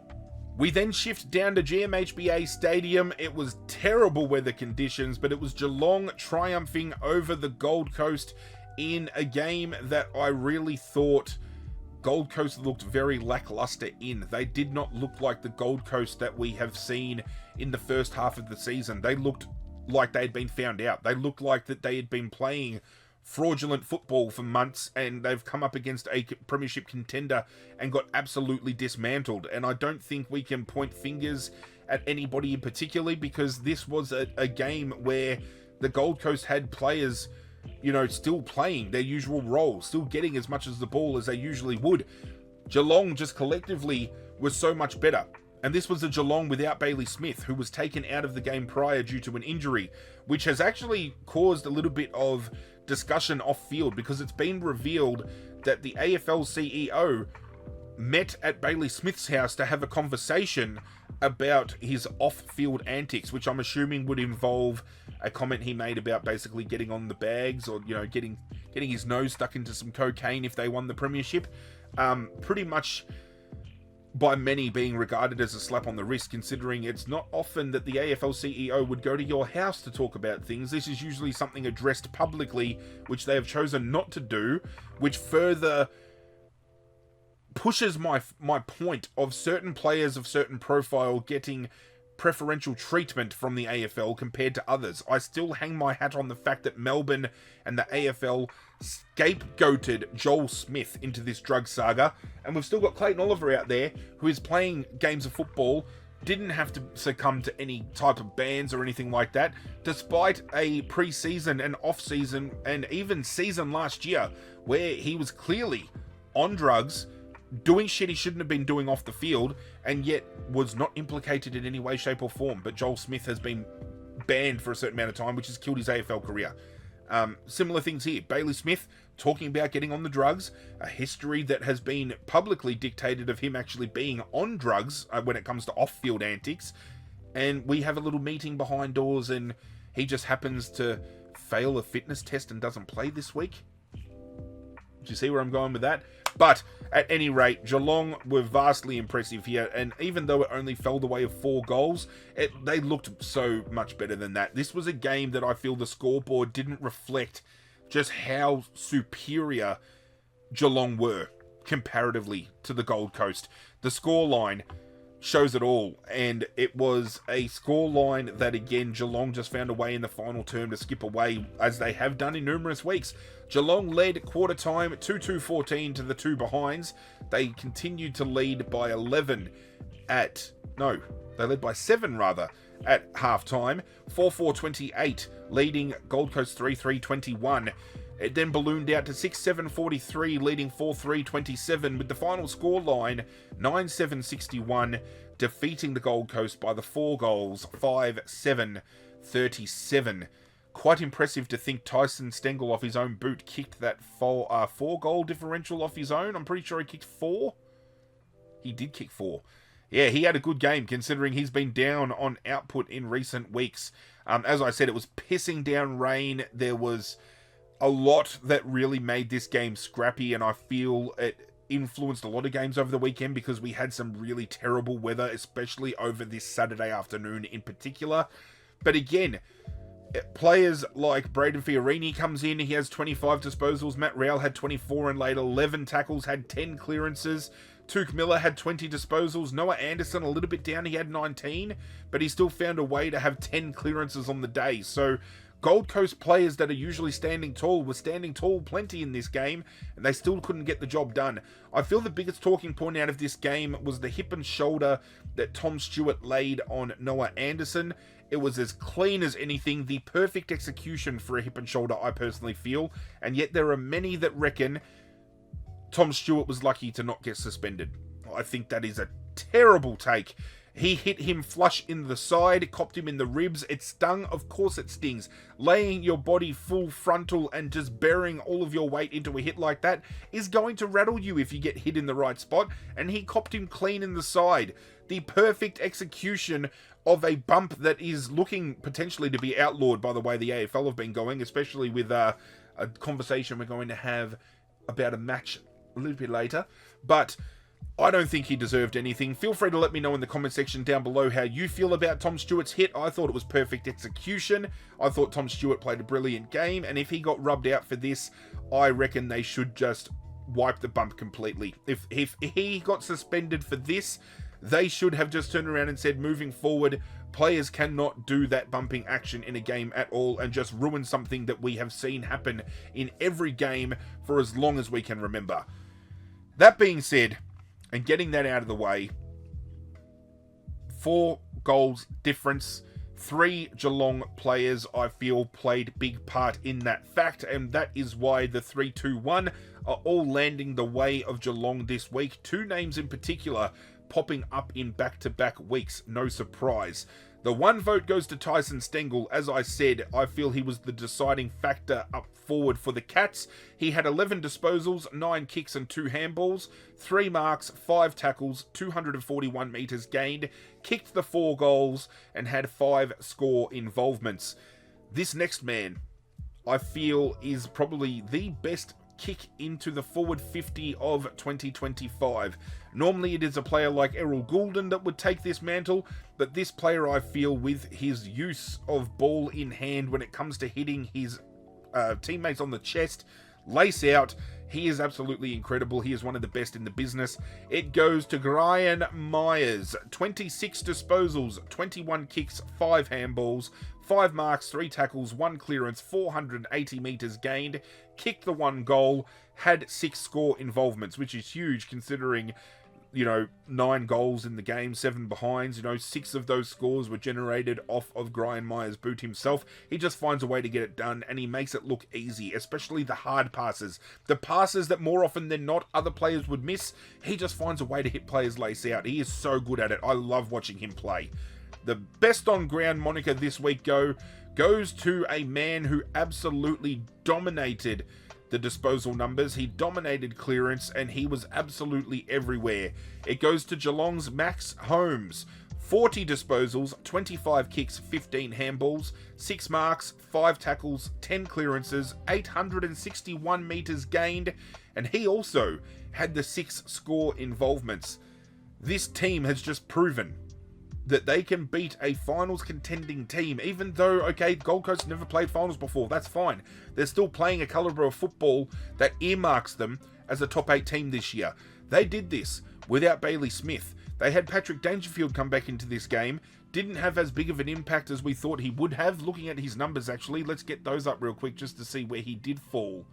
We then shift down to GMHBA Stadium. It was terrible weather conditions, but it was Geelong triumphing over the Gold Coast in a game that I really thought Gold Coast looked very lackluster in. They did not look like the Gold Coast that we have seen in the first half of the season. They looked like they had been found out. They looked like that they had been playing fraudulent football for months, and they've come up against a premiership contender and got absolutely dismantled. And I don't think we can point fingers at anybody in particular, because this was a game where the Gold Coast had players, you know, still playing their usual role, still getting as much as the ball as they usually would. Geelong just collectively was so much better. And this was a Geelong without Bailey Smith, who was taken out of the game prior due to an injury, which has actually caused a little bit of discussion off field, because it's been revealed that the AFL CEO met at Bailey Smith's house to have a conversation about his off-field antics, which I'm assuming would involve a comment he made about basically getting on the bags, or, you know, getting his nose stuck into some cocaine if they won the premiership. Pretty much by many being regarded as a slap on the wrist, considering it's not often that the AFL CEO would go to your house to talk about things. This is usually something addressed publicly, which they have chosen not to do, which further pushes my point of certain players of certain profile getting preferential treatment from the AFL compared to others. I still hang my hat on the fact that Melbourne and the AFL scapegoated Joel Smith into this drug saga, and we've still got Clayton Oliver out there who is playing games of football, didn't have to succumb to any type of bans or anything like that, despite a pre-season and off-season and even season last year where he was clearly on drugs, doing shit he shouldn't have been doing off the field, and yet was not implicated in any way, shape or form. But Joel Smith has been banned for a certain amount of time, which has killed his AFL career. Similar things here. Bailey Smith talking about getting on the drugs, a history that has been publicly dictated of him actually being on drugs when it comes to off-field antics, and we have a little meeting behind doors and he just happens to fail a fitness test and doesn't play this week. Do you see where I'm going with that? But at any rate, Geelong were vastly impressive here, and even though it only fell the way of 4 goals, they looked so much better than that. This was a game that I feel the scoreboard didn't reflect just how superior Geelong were comparatively to the Gold Coast. The scoreline, shows it all. And it was a scoreline that, again, Geelong just found a way in the final term to skip away, as they have done in numerous weeks. Geelong led quarter time 2-2-14 to the two behinds. They continued to lead by 11 they led by 7 rather at half-time. 4-4-28, leading Gold Coast 3-3-21. It then ballooned out to 6-7-43, leading 4-3-27, with the final scoreline 9-7-61, defeating the Gold Coast by the 4 goals, 5-7-37. Quite impressive to think Tyson Stengel off his own boot kicked that 4-goal differential off his own. I'm pretty sure he kicked 4. He did kick 4. Yeah, he had a good game considering he's been down on output in recent weeks. As I said, it was pissing down rain. There was a lot that really made this game scrappy, and I feel it influenced a lot of games over the weekend because we had some really terrible weather, especially over this Saturday afternoon in particular. But again, players like Braden Fiorini comes in, he has 25 disposals. Matt Rowell had 24 and laid 11 tackles, had 10 clearances. Tuke Miller had 20 disposals. Noah Anderson a little bit down, he had 19, but he still found a way to have 10 clearances on the day. So Gold Coast players that are usually standing tall were standing tall plenty in this game, and they still couldn't get the job done. I feel the biggest talking point out of this game was the hip and shoulder that Tom Stewart laid on Noah Anderson. It was as clean as anything, the perfect execution for a hip and shoulder, I personally feel, and yet there are many that reckon Tom Stewart was lucky to not get suspended. I think that is a terrible take. He hit him flush in the side, copped him in the ribs. It stung. Of course it stings. Laying your body full frontal and just bearing all of your weight into a hit like that is going to rattle you if you get hit in the right spot. And he copped him clean in the side. The perfect execution of a bump that is looking potentially to be outlawed by the way the AFL have been going, especially with a conversation we're going to have about a match a little bit later. But I don't think he deserved anything. Feel free to let me know in the comment section down below how you feel about Tom Stewart's hit. I thought it was perfect execution. I thought Tom Stewart played a brilliant game, and if he got rubbed out for this, I reckon they should just wipe the bump completely. If he got suspended for this, they should have just turned around and said, moving forward, players cannot do that bumping action in a game at all, and just ruin something that we have seen happen in every game for as long as we can remember. That being said, and getting that out of the way, 4 goals difference, 3 Geelong players I feel played big part in that fact, and that is why the 3-2-1 are all landing the way of Geelong this week. 2 names in particular popping up in back-to-back weeks, no surprise. The 1 vote goes to Tyson Stengel. As I said, I feel he was the deciding factor up forward for the Cats. He had 11 disposals, 9 kicks and 2 handballs, 3 marks, 5 tackles, 241 metres gained, kicked the 4 goals, and had 5 score involvements. This next man, I feel, is probably the best kick into the forward 50 of 2025. Normally it is a player like Errol Goulden that would take this mantle, but this player, I feel, with his use of ball in hand when it comes to hitting his teammates on the chest, lace out, he is absolutely incredible. He is one of the best in the business. It goes to Brian Myers. 26 disposals, 21 kicks, 5 handballs, 5 marks, 3 tackles, 1 clearance, 480 metres gained, kicked the 1 goal, had 6 score involvements, which is huge considering, 9 goals in the game, 7 behinds. 6 of those scores were generated off of Brian Myers' boot himself. He just finds a way to get it done, and he makes it look easy, especially the hard passes. The passes that more often than not other players would miss, he just finds a way to hit players lace out. He is so good at it. I love watching him play. The best on ground moniker this week goes to a man who absolutely dominated the disposal numbers. He dominated clearance, and he was absolutely everywhere. It goes to Geelong's Max Holmes. 40 disposals, 25 kicks, 15 handballs, 6 marks, 5 tackles, 10 clearances, 861 metres gained, and he also had the 6 score involvements. This team has just proven that they can beat a finals contending team, even though, okay, Gold Coast never played finals before, that's fine. They're still playing a calibre of football that earmarks them as a top 8 team this year. They did this without Bailey Smith. They had Patrick Dangerfield come back into this game. Didn't have as big of an impact as we thought he would have. Looking at his numbers, actually, let's get those up real quick just to see where he did fall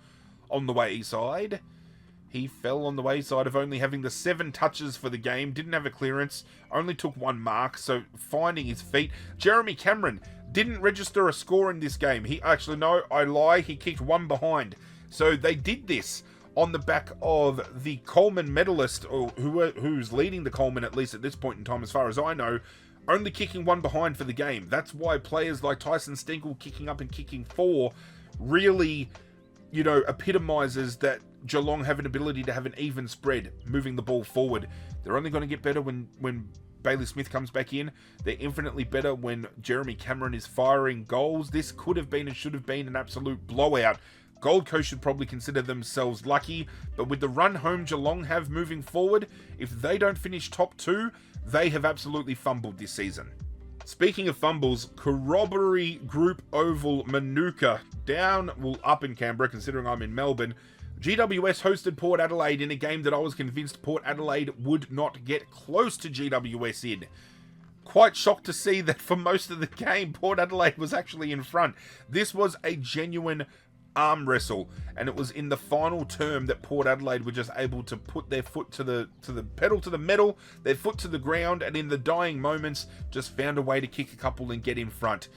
on the wayside. He fell on the wayside of only having the 7 touches for the game. Didn't have a clearance. Only took 1 mark, so finding his feet. Jeremy Cameron didn't register a score in this game. I lie. He kicked 1 behind. So they did this on the back of the Coleman medalist, or who's leading the Coleman, at least at this point in time, as far as I know, only kicking 1 behind for the game. That's why players like Tyson Stenkle kicking up and kicking 4 really, epitomizes that Geelong have an ability to have an even spread moving the ball forward. They're only going to get better when Bailey Smith comes back in. They're infinitely better when Jeremy Cameron is firing goals. This could have been and should have been an absolute blowout. Gold Coast should probably consider themselves lucky, but with the run home Geelong have moving forward, if they don't finish top 2, they have absolutely fumbled this season. Speaking of fumbles, Corroboree Group Oval Manuka up in Canberra, considering I'm in Melbourne. GWS hosted Port Adelaide in a game that I was convinced Port Adelaide would not get close to GWS in. Quite shocked to see that for most of the game, Port Adelaide was actually in front. This was a genuine arm wrestle, and it was in the final term that Port Adelaide were just able to put their foot to the pedal to the metal, their foot to the ground, and in the dying moments just found a way to kick a couple and get in front.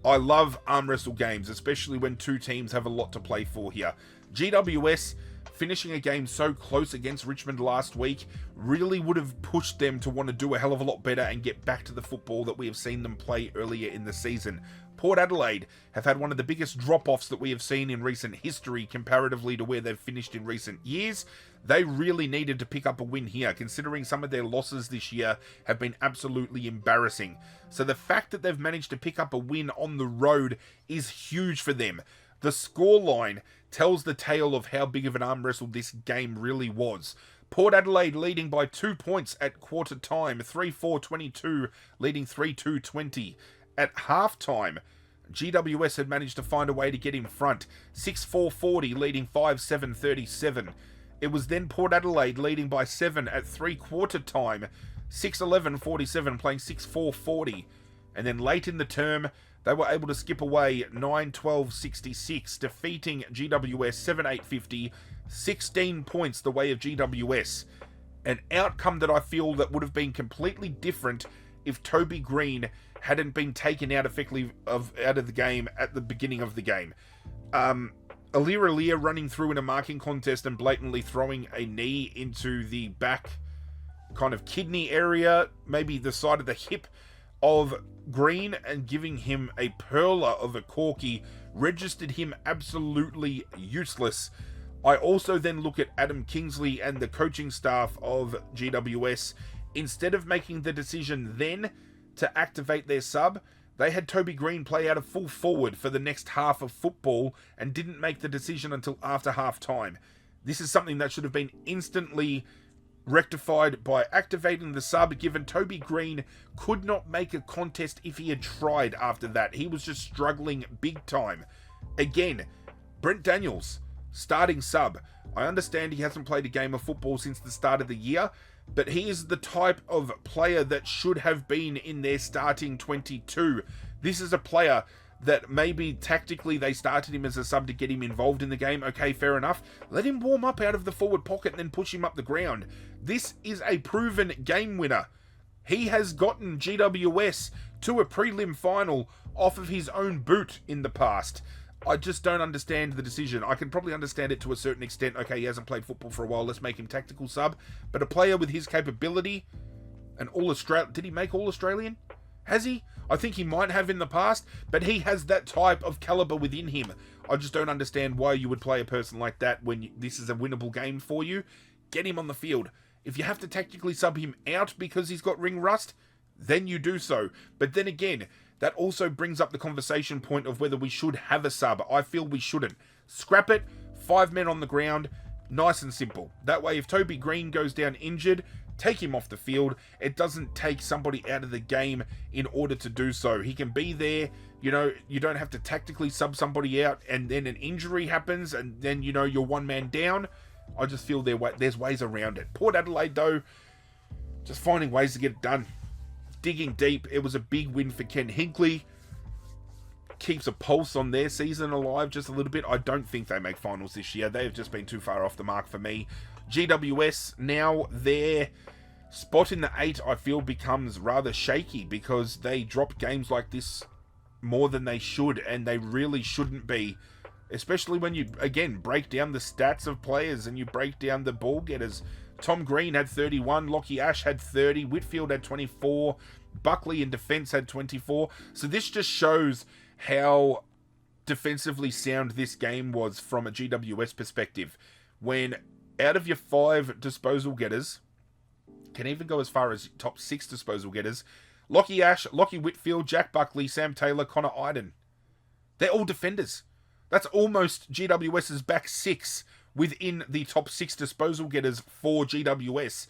I love arm wrestle games, especially when 2 teams have a lot to play for here. GWS finishing a game so close against Richmond last week really would have pushed them to want to do a hell of a lot better and get back to the football that we have seen them play earlier in the season. Port Adelaide have had one of the biggest drop-offs that we have seen in recent history comparatively to where they've finished in recent years. They really needed to pick up a win here, considering some of their losses this year have been absolutely embarrassing. So the fact that they've managed to pick up a win on the road is huge for them. The scoreline tells the tale of how big of an arm wrestle this game really was. Port Adelaide leading by 2 points at quarter time, 3-4-22, leading 3-2-20. At halftime, GWS had managed to find a way to get in front, 6-4-40, leading 5-7-37. It was then Port Adelaide leading by 7 at 3-quarter time, 6-11-47, playing 6-4-40. And then late in the term, they were able to skip away 9-12-66, defeating GWS 7-8-50, 16 points the way of GWS. An outcome that I feel that would have been completely different if Toby Green hadn't been taken out effectively out of the game at the beginning of the game. Alir running through in a marking contest and blatantly throwing a knee into the back kind of kidney area, maybe the side of the hip of Green, and giving him a perler of a corky registered him absolutely useless. I also then look at Adam Kingsley and the coaching staff of GWS. Instead of making the decision then to activate their sub, they had Toby Green play out of full forward for the next half of football and didn't make the decision until after half time. This is something that should have been instantly rectified by activating the sub, given Toby Green could not make a contest if he had tried after that. He was just struggling big time. Again, Brent Daniels, starting sub. I understand he hasn't played a game of football since the start of the year, but he is the type of player that should have been in their starting 22. This is a player that maybe tactically they started him as a sub to get him involved in the game. Okay, fair enough. Let him warm up out of the forward pocket and then push him up the ground. This is a proven game winner. He has gotten GWS to a prelim final off of his own boot in the past. I just don't understand the decision. I can probably understand it to a certain extent. Okay, he hasn't played football for a while, let's make him tactical sub. But a player with his capability, an All-Australian... Did he make All-Australian? Has he? I think he might have in the past, but he has that type of caliber within him. I just don't understand why you would play a person like that when this is a winnable game for you. Get him on the field. If you have to tactically sub him out because he's got ring rust, then you do so. But then again, that also brings up the conversation point of whether we should have a sub. I feel we shouldn't. Scrap it, 5 men on the ground, nice and simple. That way, if Toby Green goes down injured, take him off the field. It doesn't take somebody out of the game in order to do so. He can be there. You know, you don't have to tactically sub somebody out and then an injury happens and then, you know, you're one man down. I just feel there's ways around it. Port Adelaide, though, just finding ways to get it done. Digging deep. It was a big win for Ken Hinkley. Keeps a pulse on their season alive just a little bit. I don't think they make finals this year. They've just been too far off the mark for me. GWS, now their spot in the 8, I feel, becomes rather shaky because they drop games like this more than they should, and they really shouldn't be. Especially when you, again, break down the stats of players and you break down the ball getters. Tom Green had 31, Lockie Ash had 30, Whitfield had 24, Buckley in defence had 24. So this just shows how defensively sound this game was from a GWS perspective. When out of your 5 disposal getters, can even go as far as top 6 disposal getters, Lockie Ash, Lockie Whitfield, Jack Buckley, Sam Taylor, Connor Iden. They're all defenders. That's almost GWS's back 6 within the top 6 disposal getters for GWS.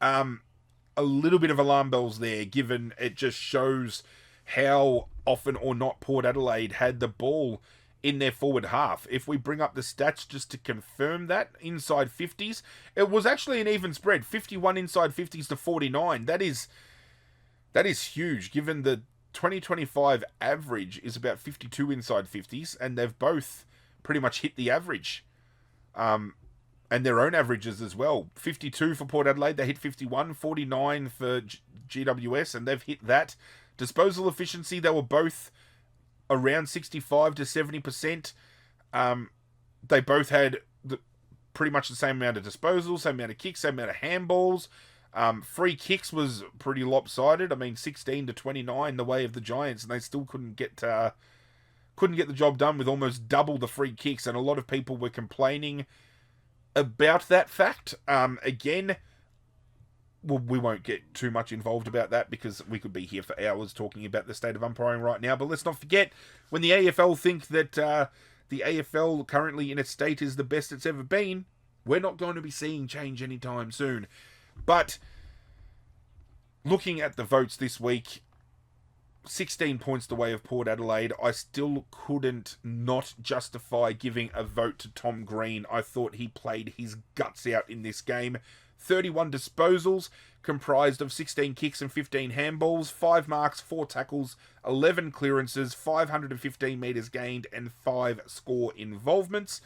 A little bit of alarm bells there, given it just shows how often or not Port Adelaide had the ball in their forward half. If we bring up the stats just to confirm that, inside 50s, it was actually an even spread, 51 inside 50s to 49. That is huge, given the 2025 average is about 52 inside 50s, and they've both pretty much hit the average. And their own averages as well. 52 for Port Adelaide, they hit 51, 49 for GWS, and they've hit that. Disposal efficiency, they were both around 65 to 70%. They both had pretty much the same amount of disposals, same amount of kicks, same amount of handballs. Free kicks was pretty lopsided. I mean, 16 to 29 the way of the Giants, and they still couldn't get the job done with almost double the free kicks, and a lot of people were complaining about that fact. Again, well, we won't get too much involved about that because we could be here for hours talking about the state of umpiring right now, but let's not forget, when the AFL think that the AFL currently in its state is the best it's ever been, we're not going to be seeing change anytime soon. But looking at the votes this week, 16 points the way of Port Adelaide, I still couldn't not justify giving a vote to Tom Green. I thought he played his guts out in this game. 31 disposals, comprised of 16 kicks and 15 handballs, 5 marks, 4 tackles, 11 clearances, 515 metres gained, and 5 score involvements.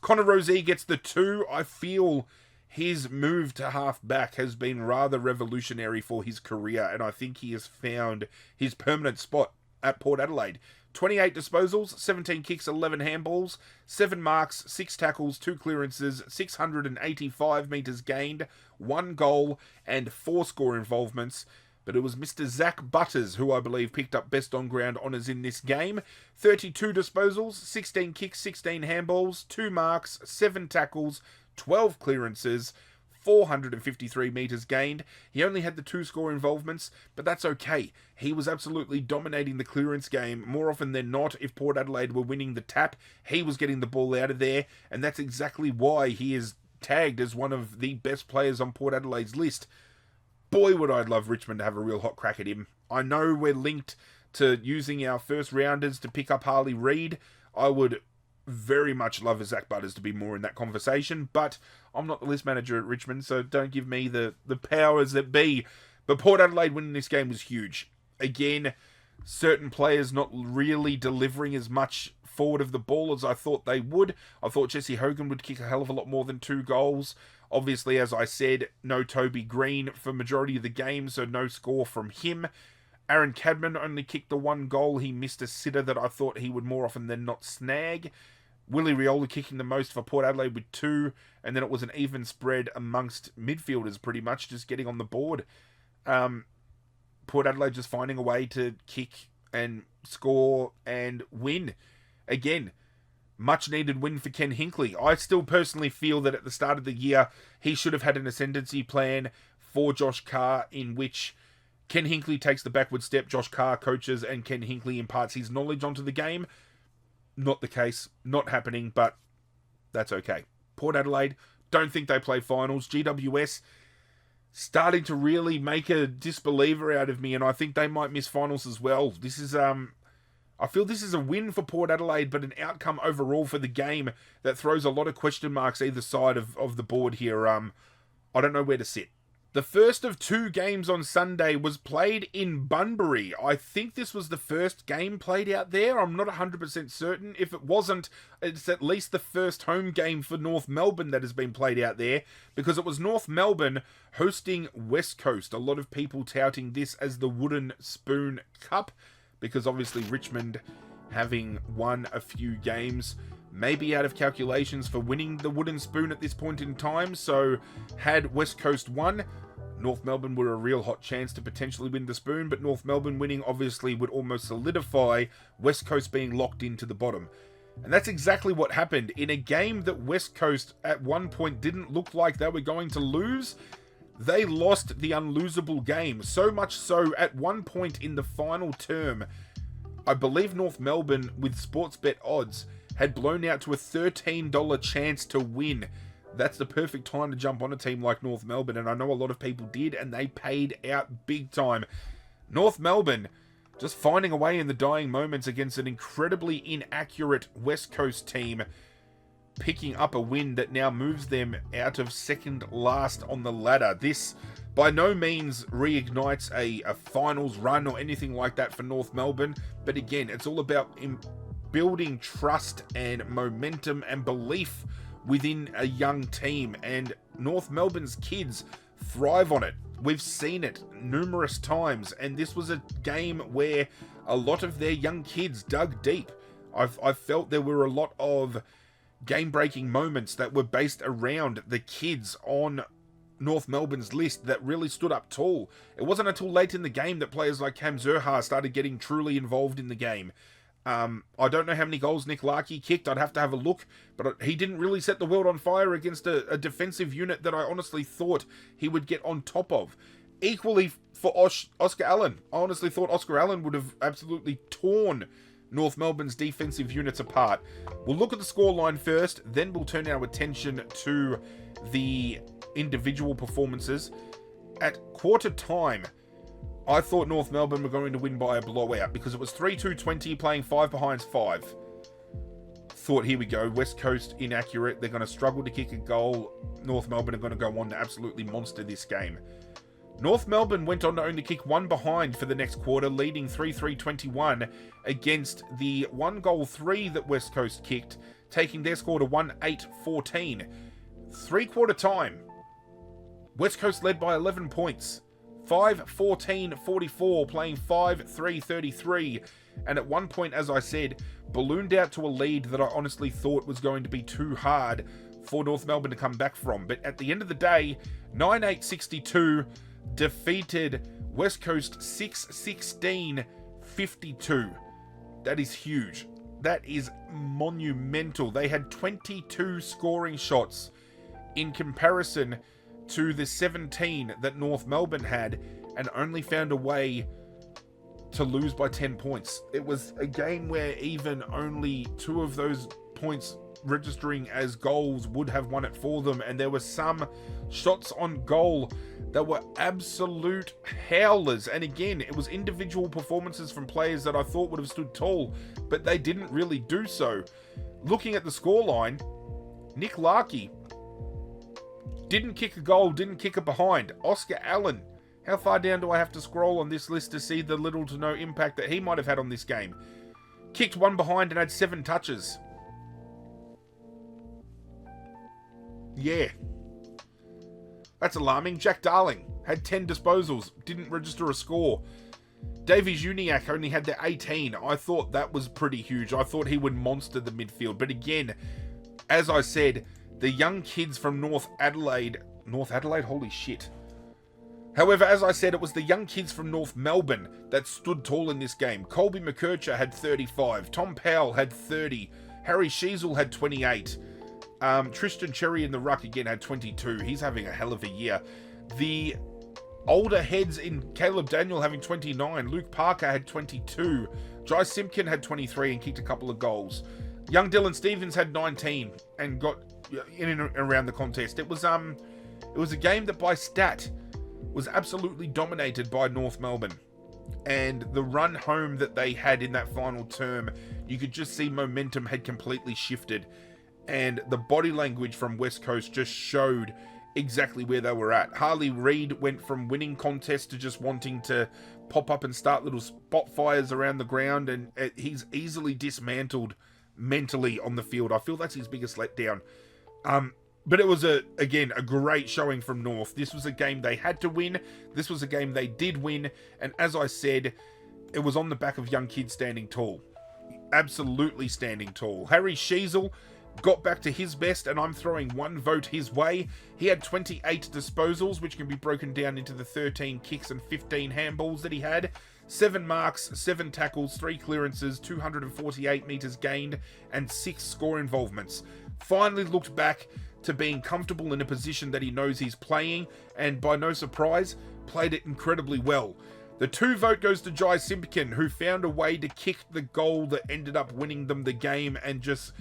Connor Rozee gets the 2. I feel his move to half-back has been rather revolutionary for his career, and I think he has found his permanent spot at Port Adelaide. 28 disposals, 17 kicks, 11 handballs, 7 marks, 6 tackles, 2 clearances, 685 metres gained, 1 goal, and 4 score involvements. But it was Mr. Zach Butters who I believe picked up best on-ground honours in this game. 32 disposals, 16 kicks, 16 handballs, 2 marks, 7 tackles, 12 clearances, 453 metres gained. He only had the 2 score involvements, but that's okay. He was absolutely dominating the clearance game more often than not. If Port Adelaide were winning the tap, he was getting the ball out of there, and that's exactly why he is tagged as one of the best players on Port Adelaide's list. Boy, would I love Richmond to have a real hot crack at him. I know we're linked to using our first rounders to pick up Harley Reid. I would very much love a Zach Butters to be more in that conversation, but I'm not the list manager at Richmond, so don't give me the powers that be. But Port Adelaide winning this game was huge. Again, certain players not really delivering as much forward of the ball as I thought they would. I thought Jesse Hogan would kick a hell of a lot more than 2 goals. Obviously, as I said, no Toby Green for majority of the game, so no score from him. Aaron Cadman only kicked the 1 goal. He missed a sitter that I thought he would more often than not snag. Willie Riola kicking the most for Port Adelaide with 2, and then it was an even spread amongst midfielders pretty much, just getting on the board. Port Adelaide just finding a way to kick and score and win. Again, much needed win for Ken Hinkley. I still personally feel that at the start of the year, he should have had an ascendancy plan for Josh Carr in which Ken Hinkley takes the backward step, Josh Carr coaches, and Ken Hinkley imparts his knowledge onto the game. Not the case, not happening, but that's okay. Port Adelaide, don't think they play finals. GWS, starting to really make a disbeliever out of me, and I think they might miss finals as well. This is, I feel this is a win for Port Adelaide, but an outcome overall for the game that throws a lot of question marks either side of the board here. I don't know where to sit. The first of 2 games on Sunday was played in Bunbury. I think this was the first game played out there. I'm not 100% certain. If it wasn't, it's at least the first home game for North Melbourne that has been played out there, because it was North Melbourne hosting West Coast. A lot of people touting this as the Wooden Spoon Cup, because obviously Richmond, having won a few games, maybe out of calculations for winning the Wooden Spoon at this point in time. So had West Coast won, North Melbourne were a real hot chance to potentially win the Spoon, but North Melbourne winning obviously would almost solidify West Coast being locked into the bottom. And that's exactly what happened in a game that West Coast at one point didn't look like they were going to lose. They lost the unlosable game, so much so at one point in the final term, I believe North Melbourne, with Sportsbet odds, had blown out to a $13 chance to win. That's the perfect time to jump on a team like North Melbourne, and I know a lot of people did, and they paid out big time. North Melbourne just finding a way in the dying moments against an incredibly inaccurate West Coast team, picking up a win that now moves them out of second last on the ladder. This by no means reignites a finals run or anything like that for North Melbourne, but again, it's all about building trust and momentum and belief within a young team, and North Melbourne's kids thrive on it. We've seen it numerous times, and this was a game where a lot of their young kids dug deep. I've felt there were a lot of game-breaking moments that were based around the kids on North Melbourne's list that really stood up tall. It wasn't until late in the game that players like Cam Zurhaar started getting truly involved in the game. I don't know how many goals Nick Larkey kicked. I'd have to have a look, but he didn't really set the world on fire against a defensive unit that I honestly thought he would get on top of. Equally for Oscar Allen. I honestly thought Oscar Allen would have absolutely torn North Melbourne's defensive units apart. We'll look at the scoreline first, then we'll turn our attention to the individual performances. At quarter time, I thought North Melbourne were going to win by a blowout because it was 3-2-20 playing 5 behind 5. Thought, here we go, West Coast inaccurate. They're going to struggle to kick a goal. North Melbourne are going to go on to absolutely monster this game. North Melbourne went on to only kick 1 behind for the next quarter, leading 3-3-21 against the 1-goal 3 that West Coast kicked, taking their score to 1-8-14. 3-quarter time, West Coast led by 11 points. 5-14-44, playing 5-3-33, and at one point, as I said, ballooned out to a lead that I honestly thought was going to be too hard for North Melbourne to come back from. But at the end of the day, 9-8-62 defeated West Coast 6-16-52. That is huge. That is monumental. They had 22 scoring shots in comparison to the 17 that North Melbourne had, and only found a way to lose by 10 points. It was a game where even only 2 of those points registering as goals would have won it for them, and there were some shots on goal that were absolute howlers. And again, it was individual performances from players that I thought would have stood tall, but they didn't really do so. Looking at the scoreline, Nick Larkey didn't kick a goal, didn't kick a behind. Oscar Allen, how far down do I have to scroll on this list to see the little to no impact that he might have had on this game? Kicked 1 behind and had 7 touches. Yeah. That's alarming. Jack Darling had 10 disposals, didn't register a score. Davies Uniacke only had the 18. I thought that was pretty huge. I thought he would monster the midfield. But again, as I said, the young kids from North Adelaide, holy shit. However, as I said, it was the young kids from North Melbourne that stood tall in this game. Colby McKercher had 35. Tom Powell had 30. Harry Sheasel had 28. Tristan Cherry in the ruck again had 22. He's having a hell of a year. The older heads in Caleb Daniel having 29. Luke Parker had 22. Jai Simpkin had 23 and kicked a couple of goals. Young Dylan Stevens had 19 and got in and around the contest. It was a game that by stat was absolutely dominated by North Melbourne, and the run home that they had in that final term, you could just see momentum had completely shifted, and the body language from West Coast just showed exactly where they were at. Harley Reid went from winning contests to just wanting to pop up and start little spot fires around the ground, and he's easily dismantled mentally on the field. I feel that's his biggest letdown. But it was, again, a great showing from North. This was a game they had to win. This was a game they did win. And as I said, it was on the back of young kids standing tall. Absolutely standing tall. Harry Sheasel got back to his best, and I'm throwing one vote his way. He had 28 disposals, which can be broken down into the 13 kicks and 15 handballs that he had. 7 marks, 7 tackles, 3 clearances, 248 metres gained, and 6 score involvements. Finally looked back to being comfortable in a position that he knows he's playing, and by no surprise, played it incredibly well. The 2 vote goes to Jai Simpkin, who found a way to kick the goal that ended up winning them the game and just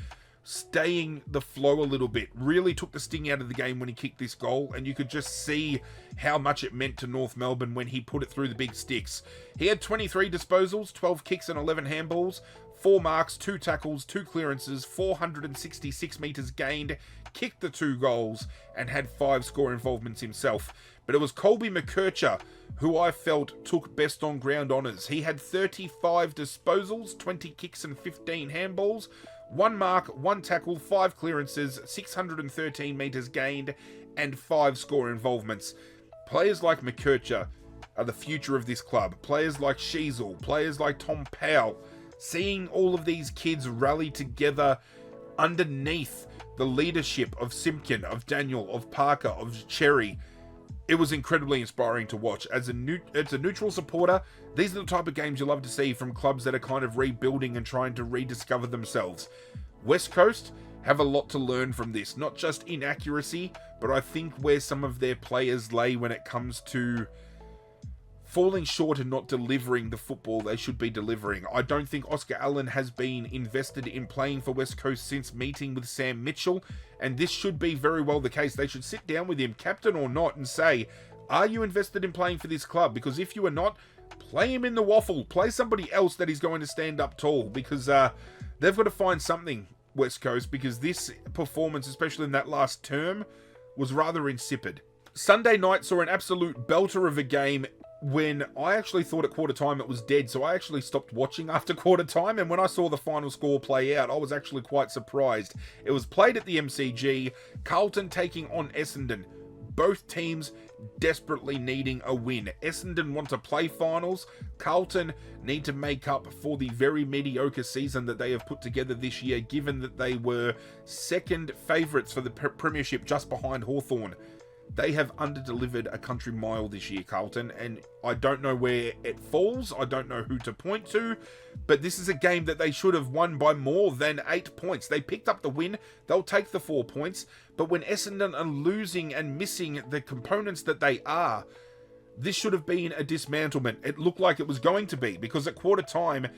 staying the flow a little bit. Really took the sting out of the game when he kicked this goal, and you could just see how much it meant to North Melbourne when he put it through the big sticks. He had 23 disposals, 12 kicks and 11 handballs, 4 marks, 2 tackles, 2 clearances, 466 metres gained, kicked the 2 goals, and had 5 score involvements himself. But it was Colby McKercher who I felt took best on ground honours. He had 35 disposals, 20 kicks and 15 handballs, 1 mark, 1 tackle, 5 clearances, 613 metres gained, and 5 score involvements. Players like McKercher are the future of this club. Players like Sheasel, players like Tom Powell, seeing all of these kids rally together underneath the leadership of Simpkin, of Daniel, of Parker, of Cherry, it was incredibly inspiring to watch. As a neutral supporter, these are the type of games you love to see from clubs that are kind of rebuilding and trying to rediscover themselves. West Coast have a lot to learn from this, not just inaccuracy, but I think where some of their players lay when it comes to falling short and not delivering the football they should be delivering. I don't think Oscar Allen has been invested in playing for West Coast since meeting with Sam Mitchell, and this should be very well the case. They should sit down with him, captain or not, and say, are you invested in playing for this club? Because if you are not, play him in the waffle. Play somebody else that is going to stand up tall, because they've got to find something, West Coast, because this performance, especially in that last term, was rather insipid. Sunday night saw an absolute belter of a game when I actually thought at quarter time it was dead, so I actually stopped watching after quarter time, and when I saw the final score play out, I was actually quite surprised. It was played at the MCG, Carlton taking on Essendon. Both teams desperately needing a win. Essendon want to play finals. Carlton need to make up for the very mediocre season that they have put together this year, given that they were second favourites for the premiership just behind Hawthorn. They have underdelivered a country mile this year, Carlton, and I don't know where it falls. I don't know who to point to, but this is a game that they should have won by more than 8 points. They picked up the win. They'll take the 4 points, but when Essendon are losing and missing the components that they are, this should have been a dismantlement. It looked like it was going to be, because at quarter time,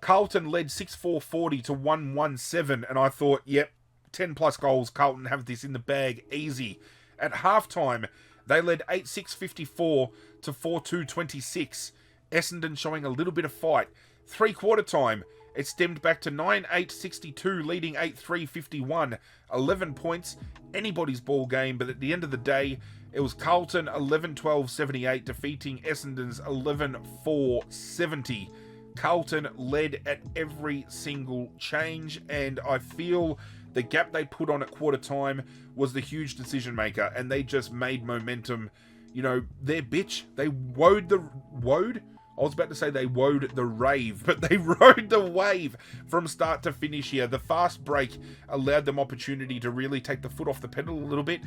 Carlton led 6-4-40 to 1-1-7, and I thought, yep, 10 plus goals, Carlton have this in the bag, easy. At halftime, they led 8-6-54 to 4-2-26. Essendon showing a little bit of fight. 3-quarter time, it stemmed back to 9-8-62, leading 8-3-51. 11 points, anybody's ball game, but at the end of the day, it was Carlton 11-12-78 defeating Essendon's 11-4-70. Carlton led at every single change, and I feel the gap they put on at quarter time was the huge decision maker, and they just made momentum. You know, their bitch, they woed the rave, but they rode the wave from start to finish here. The fast break allowed them opportunity to really take the foot off the pedal a little bit.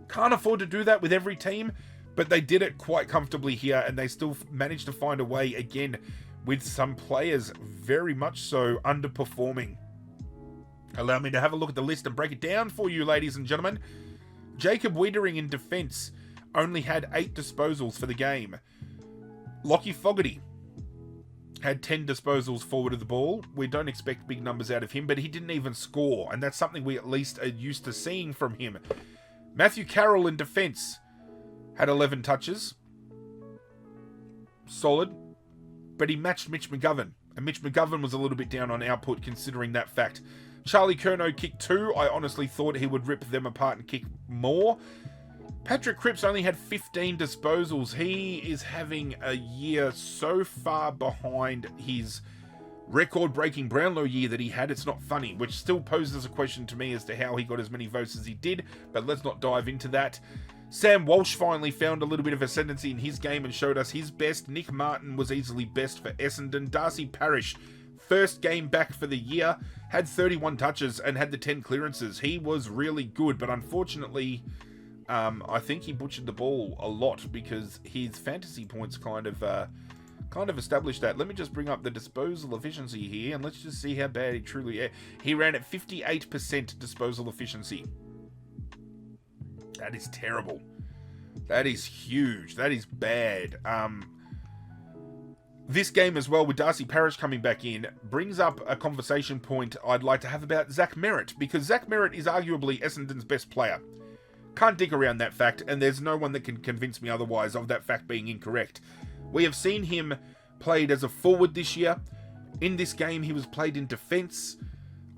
Can't afford to do that with every team, but they did it quite comfortably here, and they still managed to find a way again with some players very much so underperforming. Allow me to have a look at the list and break it down for you, ladies and gentlemen. Jacob Wiedering in defence only had 8 disposals for the game. Lockie Fogarty had 10 disposals forward of the ball. We don't expect big numbers out of him, but he didn't even score, and that's something we at least are used to seeing from him. Matthew Carroll in defence had 11 touches. Solid. But he matched Mitch McGovern, and Mitch McGovern was a little bit down on output considering that fact. Charlie Curnow kicked 2. I honestly thought he would rip them apart and kick more. Patrick Cripps only had 15 disposals. He is having a year so far behind his record-breaking Brownlow year that he had, it's not funny, which still poses a question to me as to how he got as many votes as he did, but let's not dive into that. Sam Walsh finally found a little bit of ascendancy in his game and showed us his best. Nick Martin was easily best for Essendon. Darcy Parish, first game back for the year, had 31 touches and had the 10 clearances. He was really good, but unfortunately, I think he butchered the ball a lot because his fantasy points kind of established that. Let me just bring up the disposal efficiency here, and let's just see how bad he truly is. He ran at 58% disposal efficiency. That is terrible. That is huge. That is bad. This game as well, with Darcy Parish coming back in, brings up a conversation point I'd like to have about Zach Merritt, because Zach Merritt is arguably Essendon's best player. Can't dig around that fact, and there's no one that can convince me otherwise of that fact being incorrect. We have seen him played as a forward this year. In this game, he was played in defence.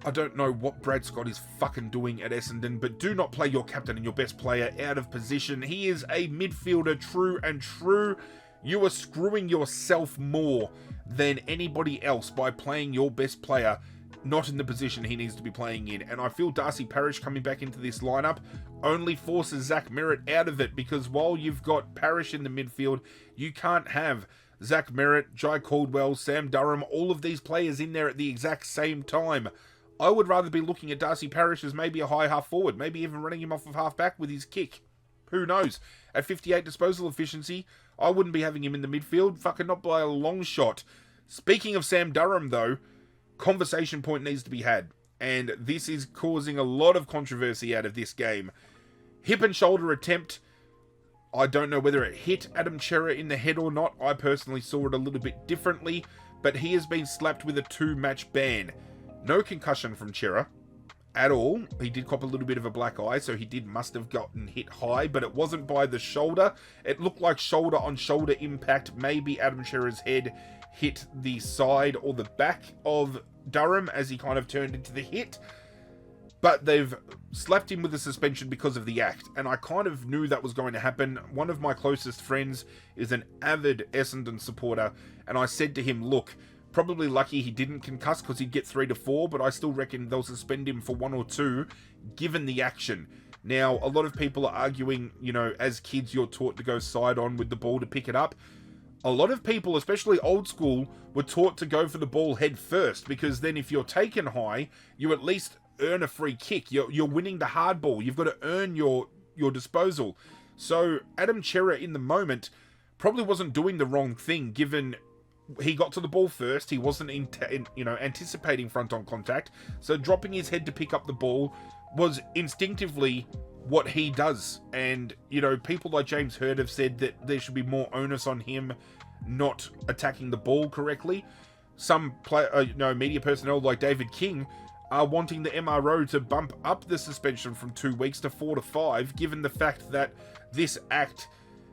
I don't know what Brad Scott is fucking doing at Essendon, but do not play your captain and your best player out of position. He is a midfielder, true and true. You are screwing yourself more than anybody else by playing your best player not in the position he needs to be playing in. And I feel Darcy Parish coming back into this lineup only forces Zach Merritt out of it, because while you've got Parish in the midfield, you can't have Zach Merritt, Jai Caldwell, Sam Durham, all of these players in there at the exact same time. I would rather be looking at Darcy Parish as maybe a high half forward, maybe even running him off of half back with his kick. Who knows? At 58 disposal efficiency, I wouldn't be having him in the midfield, fucking not by a long shot. Speaking of Sam Durham though, conversation point needs to be had, and this is causing a lot of controversy out of this game. Hip and shoulder attempt, I don't know whether it hit Adam Cerra in the head or not. I personally saw it a little bit differently, but he has been slapped with a 2-match ban. No concussion from Cerra at all. He did cop a little bit of a black eye, so he must have gotten hit high, but it wasn't by the shoulder. It looked like shoulder on shoulder impact. Maybe Adam Cerra's head hit the side or the back of Durham as he kind of turned into the hit. But they've slapped him with a suspension because of the act, and I kind of knew that was going to happen. One of my closest friends is an avid Essendon supporter, and I said to him, look, probably lucky he didn't concuss because he'd get 3 to 4, but I still reckon they'll suspend him for 1 or 2, given the action. Now, a lot of people are arguing, you know, as kids you're taught to go side on with the ball to pick it up. A lot of people, especially old school, were taught to go for the ball head first, because then if you're taken high, you at least earn a free kick. You're winning the hard ball. You've got to earn your disposal. So Adam Cerra in the moment probably wasn't doing the wrong thing, given he got to the ball first. He wasn't anticipating front-on contact, so dropping his head to pick up the ball was instinctively what he does. And, you know, people like James Hurd have said that there should be more onus on him not attacking the ball correctly. Some media personnel like David King are wanting the MRO to bump up the suspension from 2 weeks to 4 to 5, given the fact that this act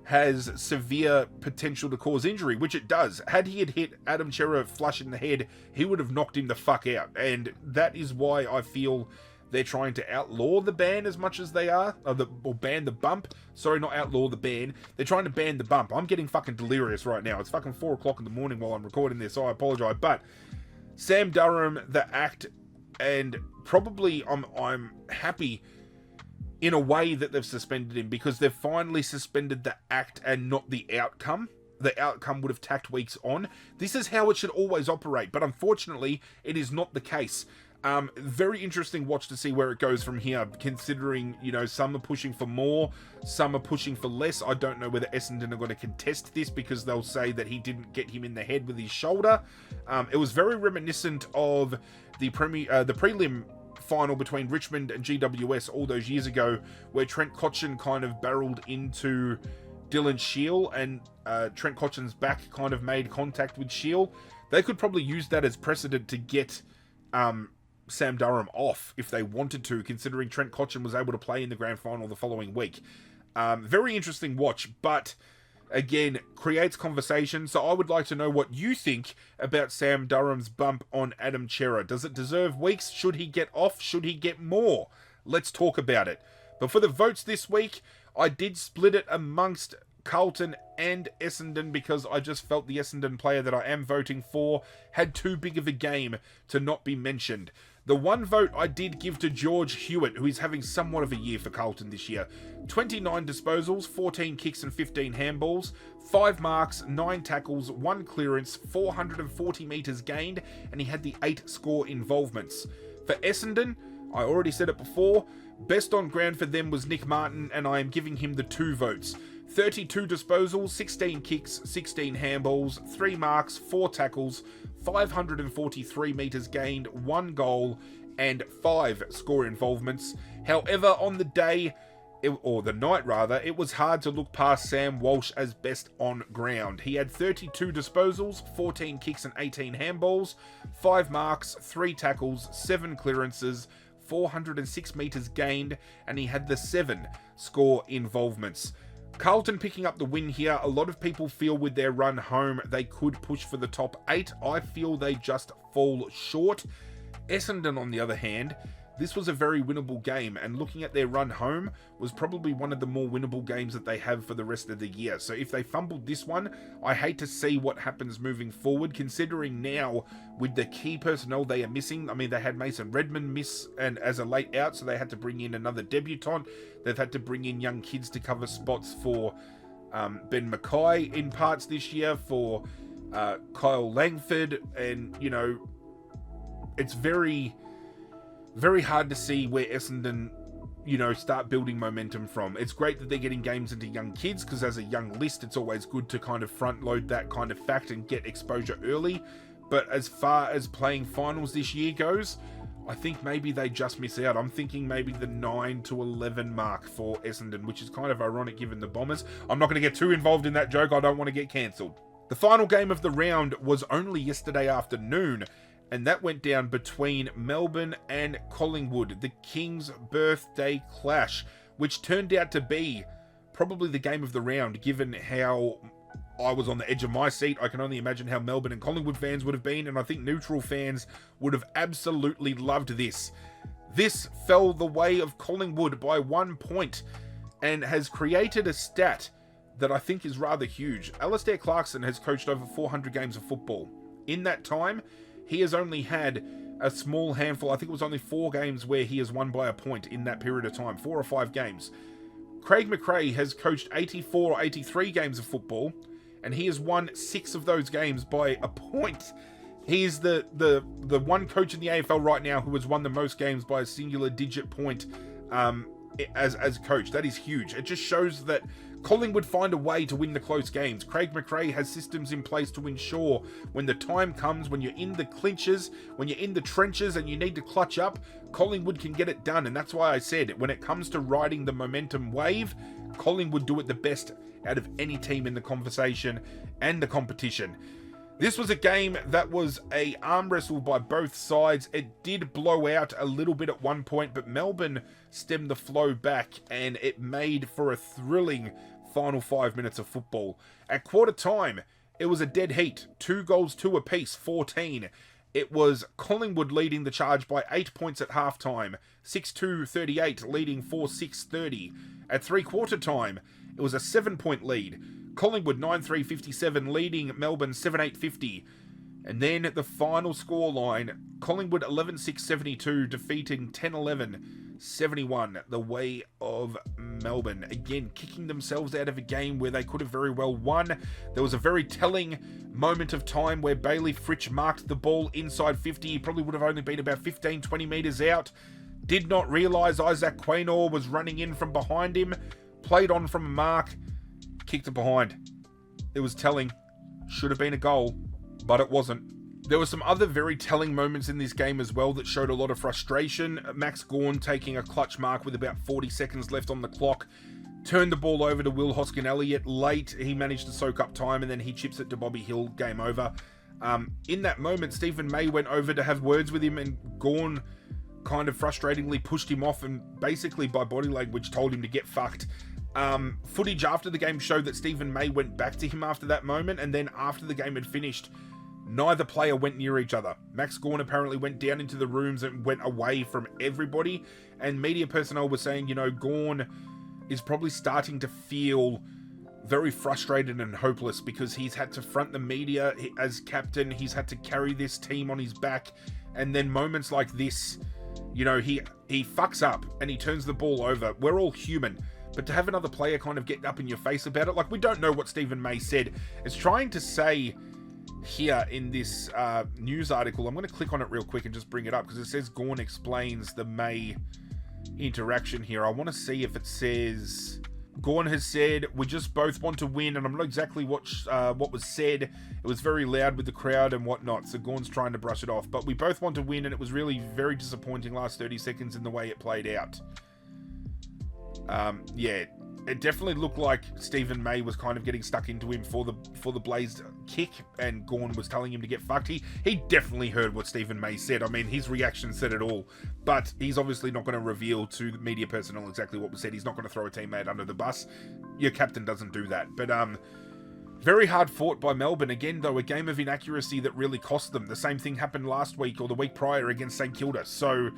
has severe potential to cause injury, which it does. Had he had hit Adam Cerra flush in the head, he would have knocked him the fuck out. And that is why I feel they're trying to outlaw the ban as much as they are, or ban the bump. Sorry, not outlaw the ban. They're trying to ban the bump. I'm getting fucking delirious right now. It's fucking 4 o'clock in the morning while I'm recording this, so I apologize. But Sam Durham, the act, and probably I'm happy in a way that they've suspended him, because they've finally suspended the act and not the outcome. The outcome would have tacked weeks on. This is how it should always operate, but unfortunately, it is not the case. Very interesting watch to see where it goes from here, considering, you know, some are pushing for more, some are pushing for less. I don't know whether Essendon are going to contest this, because they'll say that he didn't get him in the head with his shoulder. It was very reminiscent of the prelim final between Richmond and GWS all those years ago, where Trent Cotchin kind of barreled into Dylan Shiel, and Trent Cotchin's back kind of made contact with Shiel. They could probably use that as precedent to get Sam Durham off if they wanted to, considering Trent Cotchin was able to play in the grand final the following week. Very interesting watch, but again, creates conversation. So I would like to know what you think about Sam Durham's bump on Adam Cerra. Does it deserve weeks? Should he get off? Should he get more? Let's talk about it. But for the votes this week, I did split it amongst Carlton and Essendon because I just felt the Essendon player that I am voting for had too big of a game to not be mentioned. The one vote I did give to George Hewitt, who is having somewhat of a year for Carlton this year. 29 disposals, 14 kicks and 15 handballs, 5 marks, 9 tackles, 1 clearance, 440 metres gained, and he had the 8 score involvements. For Essendon, I already said it before, best on ground for them was Nick Martin, and I am giving him the 2 votes. 32 disposals, 16 kicks, 16 handballs, 3 marks, 4 tackles, 543 metres gained, 1 goal, and 5 score involvements. However, on the day, or the night rather, it was hard to look past Sam Walsh as best on ground. He had 32 disposals, 14 kicks and 18 handballs, 5 marks, 3 tackles, 7 clearances, 406 metres gained, and he had the 7 score involvements. Carlton picking up the win here. A lot of people feel with their run home they could push for the top 8. I feel they just fall short. Essendon, on the other hand, this was a very winnable game, and looking at their run home was probably one of the more winnable games that they have for the rest of the year. So if they fumbled this one, I hate to see what happens moving forward, considering now with the key personnel they are missing. I mean, they had Mason Redmond miss and as a late out, so they had to bring in another debutant. They've had to bring in young kids to cover spots for Ben Mackay in parts this year, for Kyle Langford, and, you know, it's very hard to see where Essendon, you know, start building momentum from. It's great that they're getting games into young kids, because as a young list, it's always good to kind of front load that kind of fact and get exposure early. But as far as playing finals this year goes, I think maybe they just miss out. I'm thinking maybe the 9 to 11 mark for Essendon, which is kind of ironic given the Bombers. I'm not going to get too involved in that joke. I don't want to get cancelled. The final game of the round was only yesterday afternoon, and that went down between Melbourne and Collingwood, the King's birthday clash, which turned out to be probably the game of the round, given how I was on the edge of my seat. I can only imagine how Melbourne and Collingwood fans would have been, and I think neutral fans would have absolutely loved this. This fell the way of Collingwood by 1 point, and has created a stat that I think is rather huge. Alistair Clarkson has coached over 400 games of football. In that time, he has only had a small handful, I think it was only 4 games where he has won by a point in that period of time, 4 or 5 games. Craig McRae has coached 84 or 83 games of football, and he has won 6 of those games by a point. He is the one coach in the AFL right now who has won the most games by a singular digit point as coach. That is huge. It just shows that Collingwood find a way to win the close games. Craig McRae has systems in place to ensure when the time comes, when you're in the clinches, when you're in the trenches and you need to clutch up, Collingwood can get it done. And that's why I said, when it comes to riding the momentum wave, Collingwood do it the best out of any team in the conversation and the competition. This was a game that was a arm wrestle by both sides. It did blow out a little bit at one point, but Melbourne stemmed the flow back, and it made for a thrilling final 5 minutes of football. At quarter time, it was a dead heat. 2 goals, 2 apiece, 14. It was Collingwood leading the charge by 8 points at halftime, 6-2-38, leading 4-6-30. At three-quarter time, it was a 7-point lead. Collingwood 9-3-57, leading Melbourne 7-8-50. And then the final scoreline, Collingwood 11-6-72, defeating 10-11-71, the way of Melbourne. Again, kicking themselves out of a game where they could have very well won. There was a very telling moment of time where Bailey Fritsch marked the ball inside 50. He probably would have only been about 15-20 metres out. Did not realise Isaac Quaynor was running in from behind him. Played on from a mark. Kicked it behind. It was telling. Should have been a goal, but it wasn't. There were some other very telling moments in this game as well that showed a lot of frustration. Max Gawn taking a clutch mark with about 40 seconds left on the clock. Turned the ball over to Will Hoskin-Elliott late. He managed to soak up time, and then he chips it to Bobby Hill. Game over. In that moment, Stephen May went over to have words with him, and Gawn kind of frustratingly pushed him off and basically by body language told him to get fucked. Footage after the game showed that Stephen May went back to him after that moment, and then after the game had finished, neither player went near each other. Max Gawn apparently went down into the rooms and went away from everybody, and media personnel were saying, you know, Gawn is probably starting to feel very frustrated and hopeless because he's had to front the media as captain. He's had to carry this team on his back. And then moments like this, you know, he fucks up and he turns the ball over. We're all human. But to have another player kind of get up in your face about it, like, we don't know what Stephen May said. It's trying to say here in this news article, I'm going to click on it real quick and just bring it up because it says Gawn explains the May interaction here. I want to see if it says... Gawn has said, we just both want to win, and I'm not exactly what was said. It was very loud with the crowd and whatnot, so Gawn's trying to brush it off. But we both want to win, and it was really very disappointing last 30 seconds in the way it played out. Yeah, it definitely looked like Stephen May was kind of getting stuck into him for the Blaze kick, and Gawn was telling him to get fucked. He definitely heard what Stephen May said. I mean, his reaction said it all, but he's obviously not going to reveal to the media personnel exactly what was said. He's not going to throw a teammate under the bus. Your captain doesn't do that. But very hard fought by Melbourne. Again, though, a game of inaccuracy that really cost them. The same thing happened last week or the week prior against St Kilda. So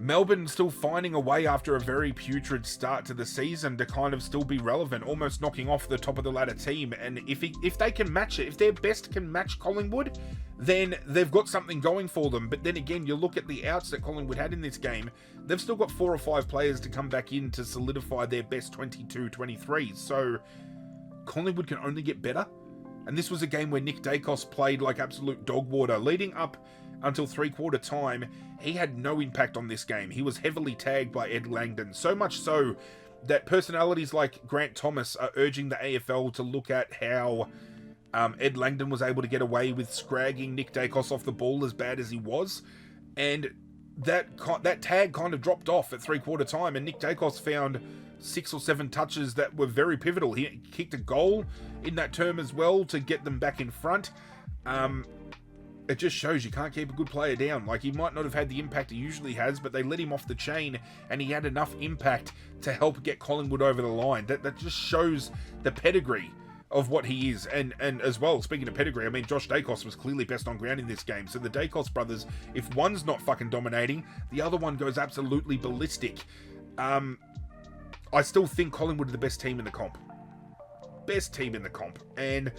Melbourne still finding a way after a very putrid start to the season to kind of still be relevant, almost knocking off the top of the ladder team. And if they can match it, if their best can match Collingwood, then they've got something going for them. But then again, you look at the outs that Collingwood had in this game, they've still got 4 or 5 players to come back in to solidify their best 22, 23. So Collingwood can only get better. And this was a game where Nick Dacos played like absolute dog water. Leading up until 3/4 time, he had no impact on this game. He was heavily tagged by Ed Langdon, so much so that personalities like Grant Thomas are urging the AFL to look at how Ed Langdon was able to get away with scragging Nick Dacos off the ball as bad as he was. And that tag kind of dropped off at 3/4 time, and Nick Dacos found 6 or 7 touches that were very pivotal. He kicked a goal in that term as well to get them back in front. It just shows you can't keep a good player down. Like, he might not have had the impact he usually has, but they let him off the chain and he had enough impact to help get Collingwood over the line. That just shows the pedigree of what he is. And as well, speaking of pedigree, I mean, Josh Dacos was clearly best on ground in this game. So the Dacos brothers, if one's not fucking dominating, the other one goes absolutely ballistic. I still think Collingwood are the best team in the comp. Best team in the comp. And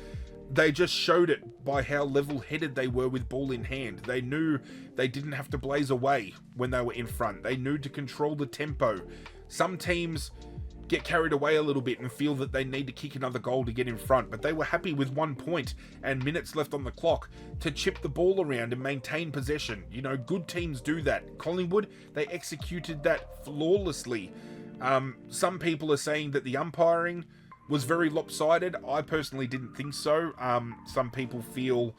they just showed it by how level-headed they were with ball in hand. They knew they didn't have to blaze away when they were in front. They knew to control the tempo. Some teams get carried away a little bit and feel that they need to kick another goal to get in front, but they were happy with 1 point and minutes left on the clock to chip the ball around and maintain possession. You know, good teams do that. Collingwood, they executed that flawlessly. Some people are saying that the umpiring was very lopsided. I personally didn't think so. Some people feel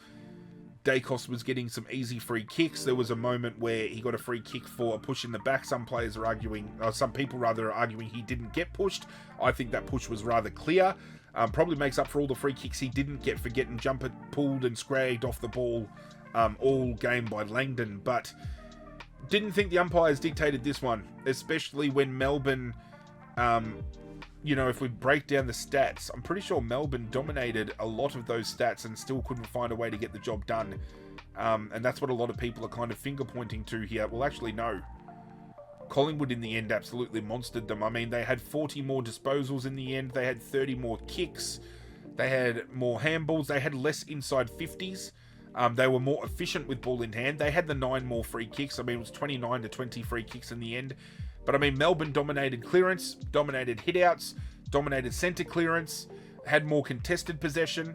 Dacos was getting some easy free kicks. There was a moment where he got a free kick for a push in the back. Some players are arguing, or some people rather are arguing he didn't get pushed. I think that push was rather clear. Probably makes up for all the free kicks he didn't get for getting jumper pulled and scragged off the ball all game by Langdon. But didn't think the umpires dictated this one, especially when Melbourne... you know, if we break down the stats, I'm pretty sure Melbourne dominated a lot of those stats and still couldn't find a way to get the job done. And that's what a lot of people are kind of finger pointing to here. Well, actually, no. Collingwood in the end absolutely monstered them. I mean, they had 40 more disposals in the end. They had 30 more kicks. They had more handballs. They had less inside 50s. They were more efficient with ball in hand. They had the 9 more free kicks. I mean, it was 29 to 20 free kicks in the end. But I mean, Melbourne dominated clearance, dominated hitouts, dominated centre clearance, had more contested possession,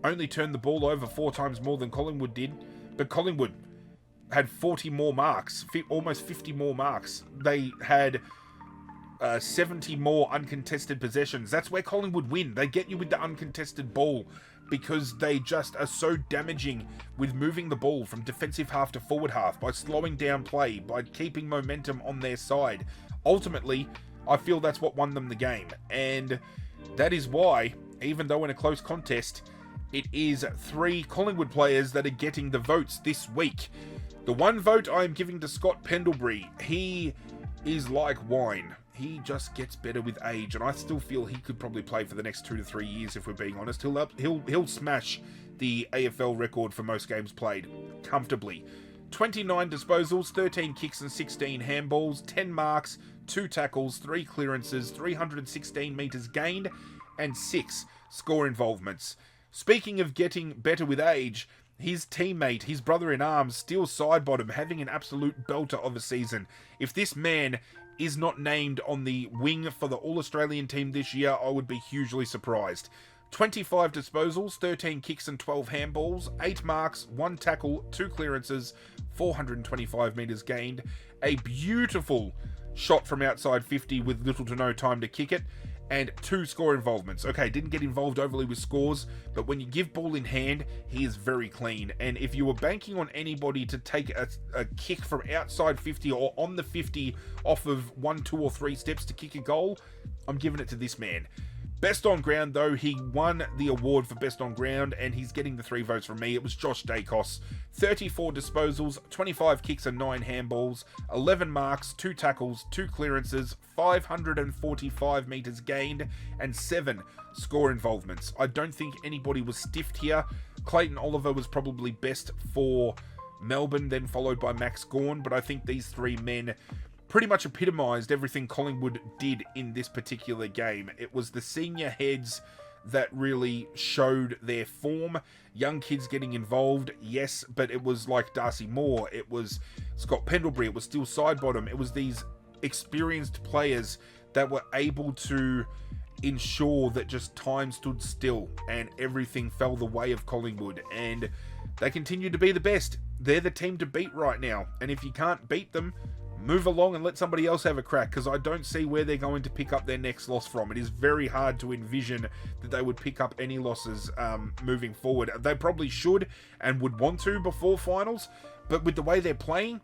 only turned the ball over 4 times more than Collingwood did. But Collingwood had 40 more marks, almost 50 more marks. They had 70 more uncontested possessions. That's where Collingwood win. They get you with the uncontested ball because they just are so damaging with moving the ball from defensive half to forward half, by slowing down play, by keeping momentum on their side. Ultimately, I feel that's what won them the game. And that is why, even though in a close contest, it is 3 Collingwood players that are getting the votes this week. The one vote I am giving to Scott Pendlebury. He is like wine. He just gets better with age, and I still feel he could probably play for the next 2 to 3 years if we're being honest. He'll smash the AFL record for most games played comfortably. 29 disposals, 13 kicks and 16 handballs, 10 marks, 2 tackles, 3 clearances, 316 metres gained, and 6 score involvements. Speaking of getting better with age, his teammate, his brother-in-arms, Steele Sidebottom, having an absolute belter of a season. If this man is not named on the wing for the All-Australian team this year, I would be hugely surprised. 25 disposals, 13 kicks and 12 handballs, 8 marks, 1 tackle, 2 clearances, 425 metres gained, a beautiful shot from outside 50 with little to no time to kick it, and 2 score involvements. Okay, didn't get involved overly with scores, but when you give ball in hand, he is very clean. And if you were banking on anybody to take a kick from outside 50 or on the 50 off of 1, 2 or 3 steps to kick a goal, I'm giving it to this man. Best on ground, though, he won the award for best on ground, and he's getting the 3 votes from me. It was Josh Dacos. 34 disposals, 25 kicks and 9 handballs, 11 marks, 2 tackles, 2 clearances, 545 metres gained, and 7 score involvements. I don't think anybody was stiffed here. Clayton Oliver was probably best for Melbourne, then followed by Max Gawn, but I think these 3 men pretty much epitomised everything Collingwood did in this particular game. It was the senior heads that really showed their form. Young kids getting involved, yes, but it was like Darcy Moore, it was Scott Pendlebury, it was Steele Sidebottom, it was these experienced players that were able to ensure that just time stood still and everything fell the way of Collingwood, and they continue to be the best. They're the team to beat right now, and if you can't beat them, move along and let somebody else have a crack, because I don't see where they're going to pick up their next loss from. It is very hard to envision that they would pick up any losses moving forward. They probably should and would want to before finals, but with the way they're playing,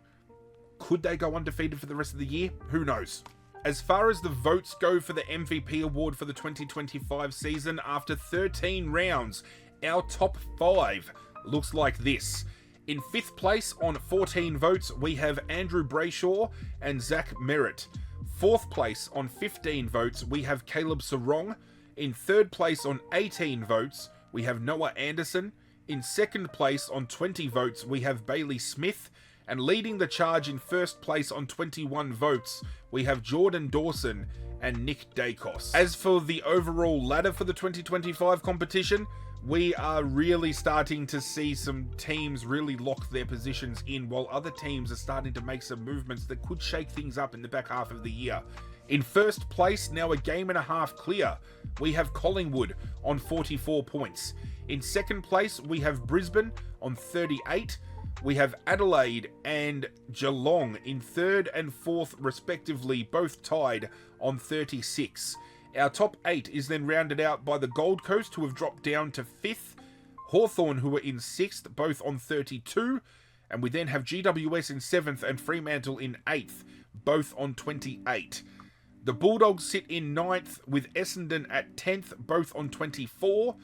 could they go undefeated for the rest of the year? Who knows? As far as the votes go for the MVP award for the 2025 season, after 13 rounds, our top 5 looks like this. In 5th place on 14 votes, we have Andrew Brayshaw and Zach Merritt. 4th place on 15 votes, we have Caleb Sarong. In 3rd place on 18 votes, we have Noah Anderson. In 2nd place on 20 votes, we have Bailey Smith. And leading the charge in 1st place on 21 votes, we have Jordan Dawson and Nick Dacos. As for the overall ladder for the 2025 competition, we are really starting to see some teams really lock their positions in, while other teams are starting to make some movements that could shake things up in the back half of the year. In 1st place, now a game and a half clear, we have Collingwood on 44 points. In 2nd place, we have Brisbane on 38. We have Adelaide and Geelong in 3rd and 4th respectively, both tied on 36. Our top 8 is then rounded out by the Gold Coast, who have dropped down to 5th, Hawthorn, who are in 6th, both on 32, and we then have GWS in 7th and Fremantle in 8th, both on 28. The Bulldogs sit in 9th, with Essendon at 10th, both on 24.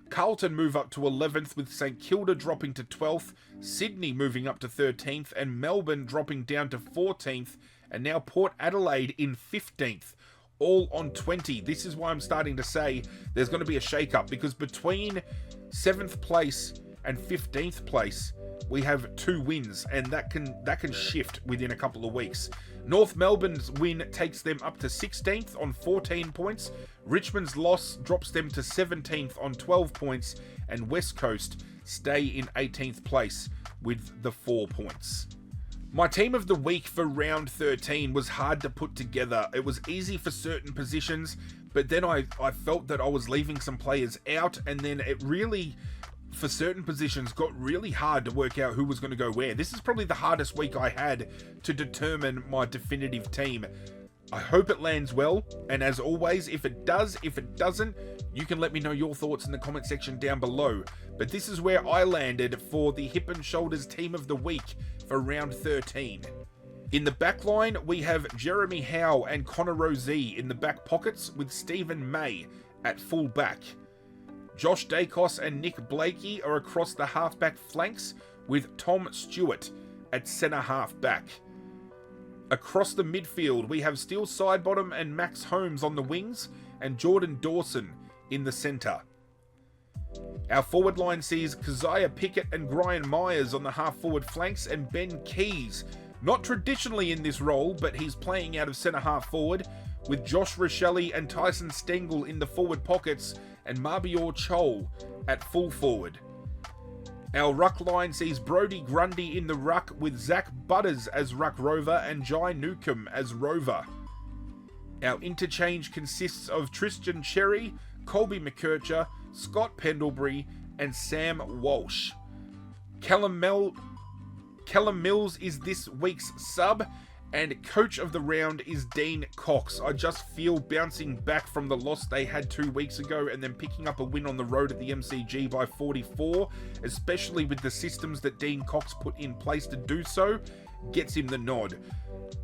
Carlton move up to 11th, with St Kilda dropping to 12th, Sydney moving up to 13th, and Melbourne dropping down to 14th, and now Port Adelaide in 15th. All on 20. This is why I'm starting to say there's going to be a shake-up, because between 7th place and 15th place, we have 2 wins, and that can shift within a couple of weeks. North Melbourne's win takes them up to 16th on 14 points. Richmond's loss drops them to 17th on 12 points, and West Coast stay in 18th place with the 4 points. My team of the week for round 13 was hard to put together. It was easy for certain positions, but then I felt that I was leaving some players out, and then it really, for certain positions, got really hard to work out who was going to go where. This is probably the hardest week I had to determine my definitive team. I hope it lands well, and as always, if it does, if it doesn't, you can let me know your thoughts in the comment section down below. But this is where I landed for the Hip and Shoulders team of the week for round 13. In the back line, we have Jeremy Howe and Connor Rozee in the back pockets, with Stephen May at full back. Josh Dacos and Nick Blakey are across the halfback flanks, with Tom Stewart at centre half back. Across the midfield, we have Steele Sidebottom and Max Holmes on the wings, and Jordan Dawson in the centre. Our forward line sees Keziah Pickett and Brian Myers on the half-forward flanks, and Ben Keys Not traditionally in this role, but he's playing out of centre-half forward, with Josh Rochelle and Tyson Stengel in the forward pockets, and Mabior Chol at full forward. Our ruck line sees Brodie Grundy in the ruck, with Zach Butters as ruck rover and Jai Newcomb as rover. Our interchange consists of Tristan Cherry, Colby McKercher, Scott Pendlebury, and Sam Walsh. Callum Mills is this week's sub, and coach of the round is Dean Cox. I just feel bouncing back from the loss they had 2 weeks ago and then picking up a win on the road at the MCG by 44, especially with the systems that Dean Cox put in place to do so, gets him the nod.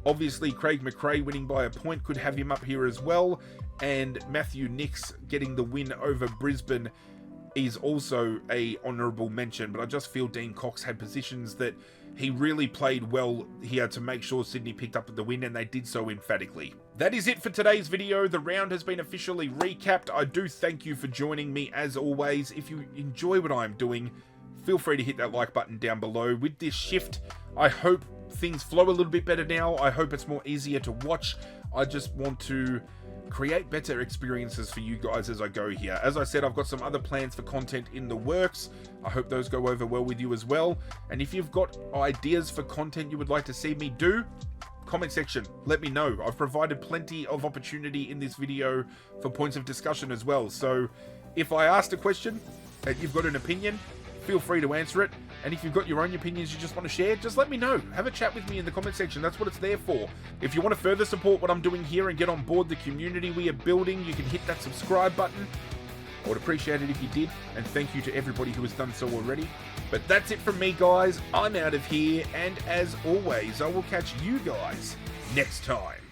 Obviously, Craig McRae winning by a point could have him up here as well, and Matthew Nix getting the win over Brisbane is also a honourable mention, but I just feel Dean Cox had positions that he really played well here to make sure Sydney picked up the win, and they did so emphatically. That is it for today's video. The round has been officially recapped. I do thank you for joining me as always. If you enjoy what I'm doing, feel free to hit that like button down below. With this shift, I hope things flow a little bit better now. I hope it's more easier to watch. I just want to create better experiences for you guys as I go here. As I said, I've got some other plans for content in the works. I hope those go over well with you as well. And if you've got ideas for content you would like to see me do, comment section, let me know. I've provided plenty of opportunity in this video for points of discussion as well. So if I asked a question and you've got an opinion, feel free to answer it. And if you've got your own opinions you just want to share, just let me know. Have a chat with me in the comment section. That's what it's there for. If you want to further support what I'm doing here and get on board the community we are building, you can hit that subscribe button. I would appreciate it if you did. And thank you to everybody who has done so already. But that's it from me, guys. I'm out of here. And as always, I will catch you guys next time.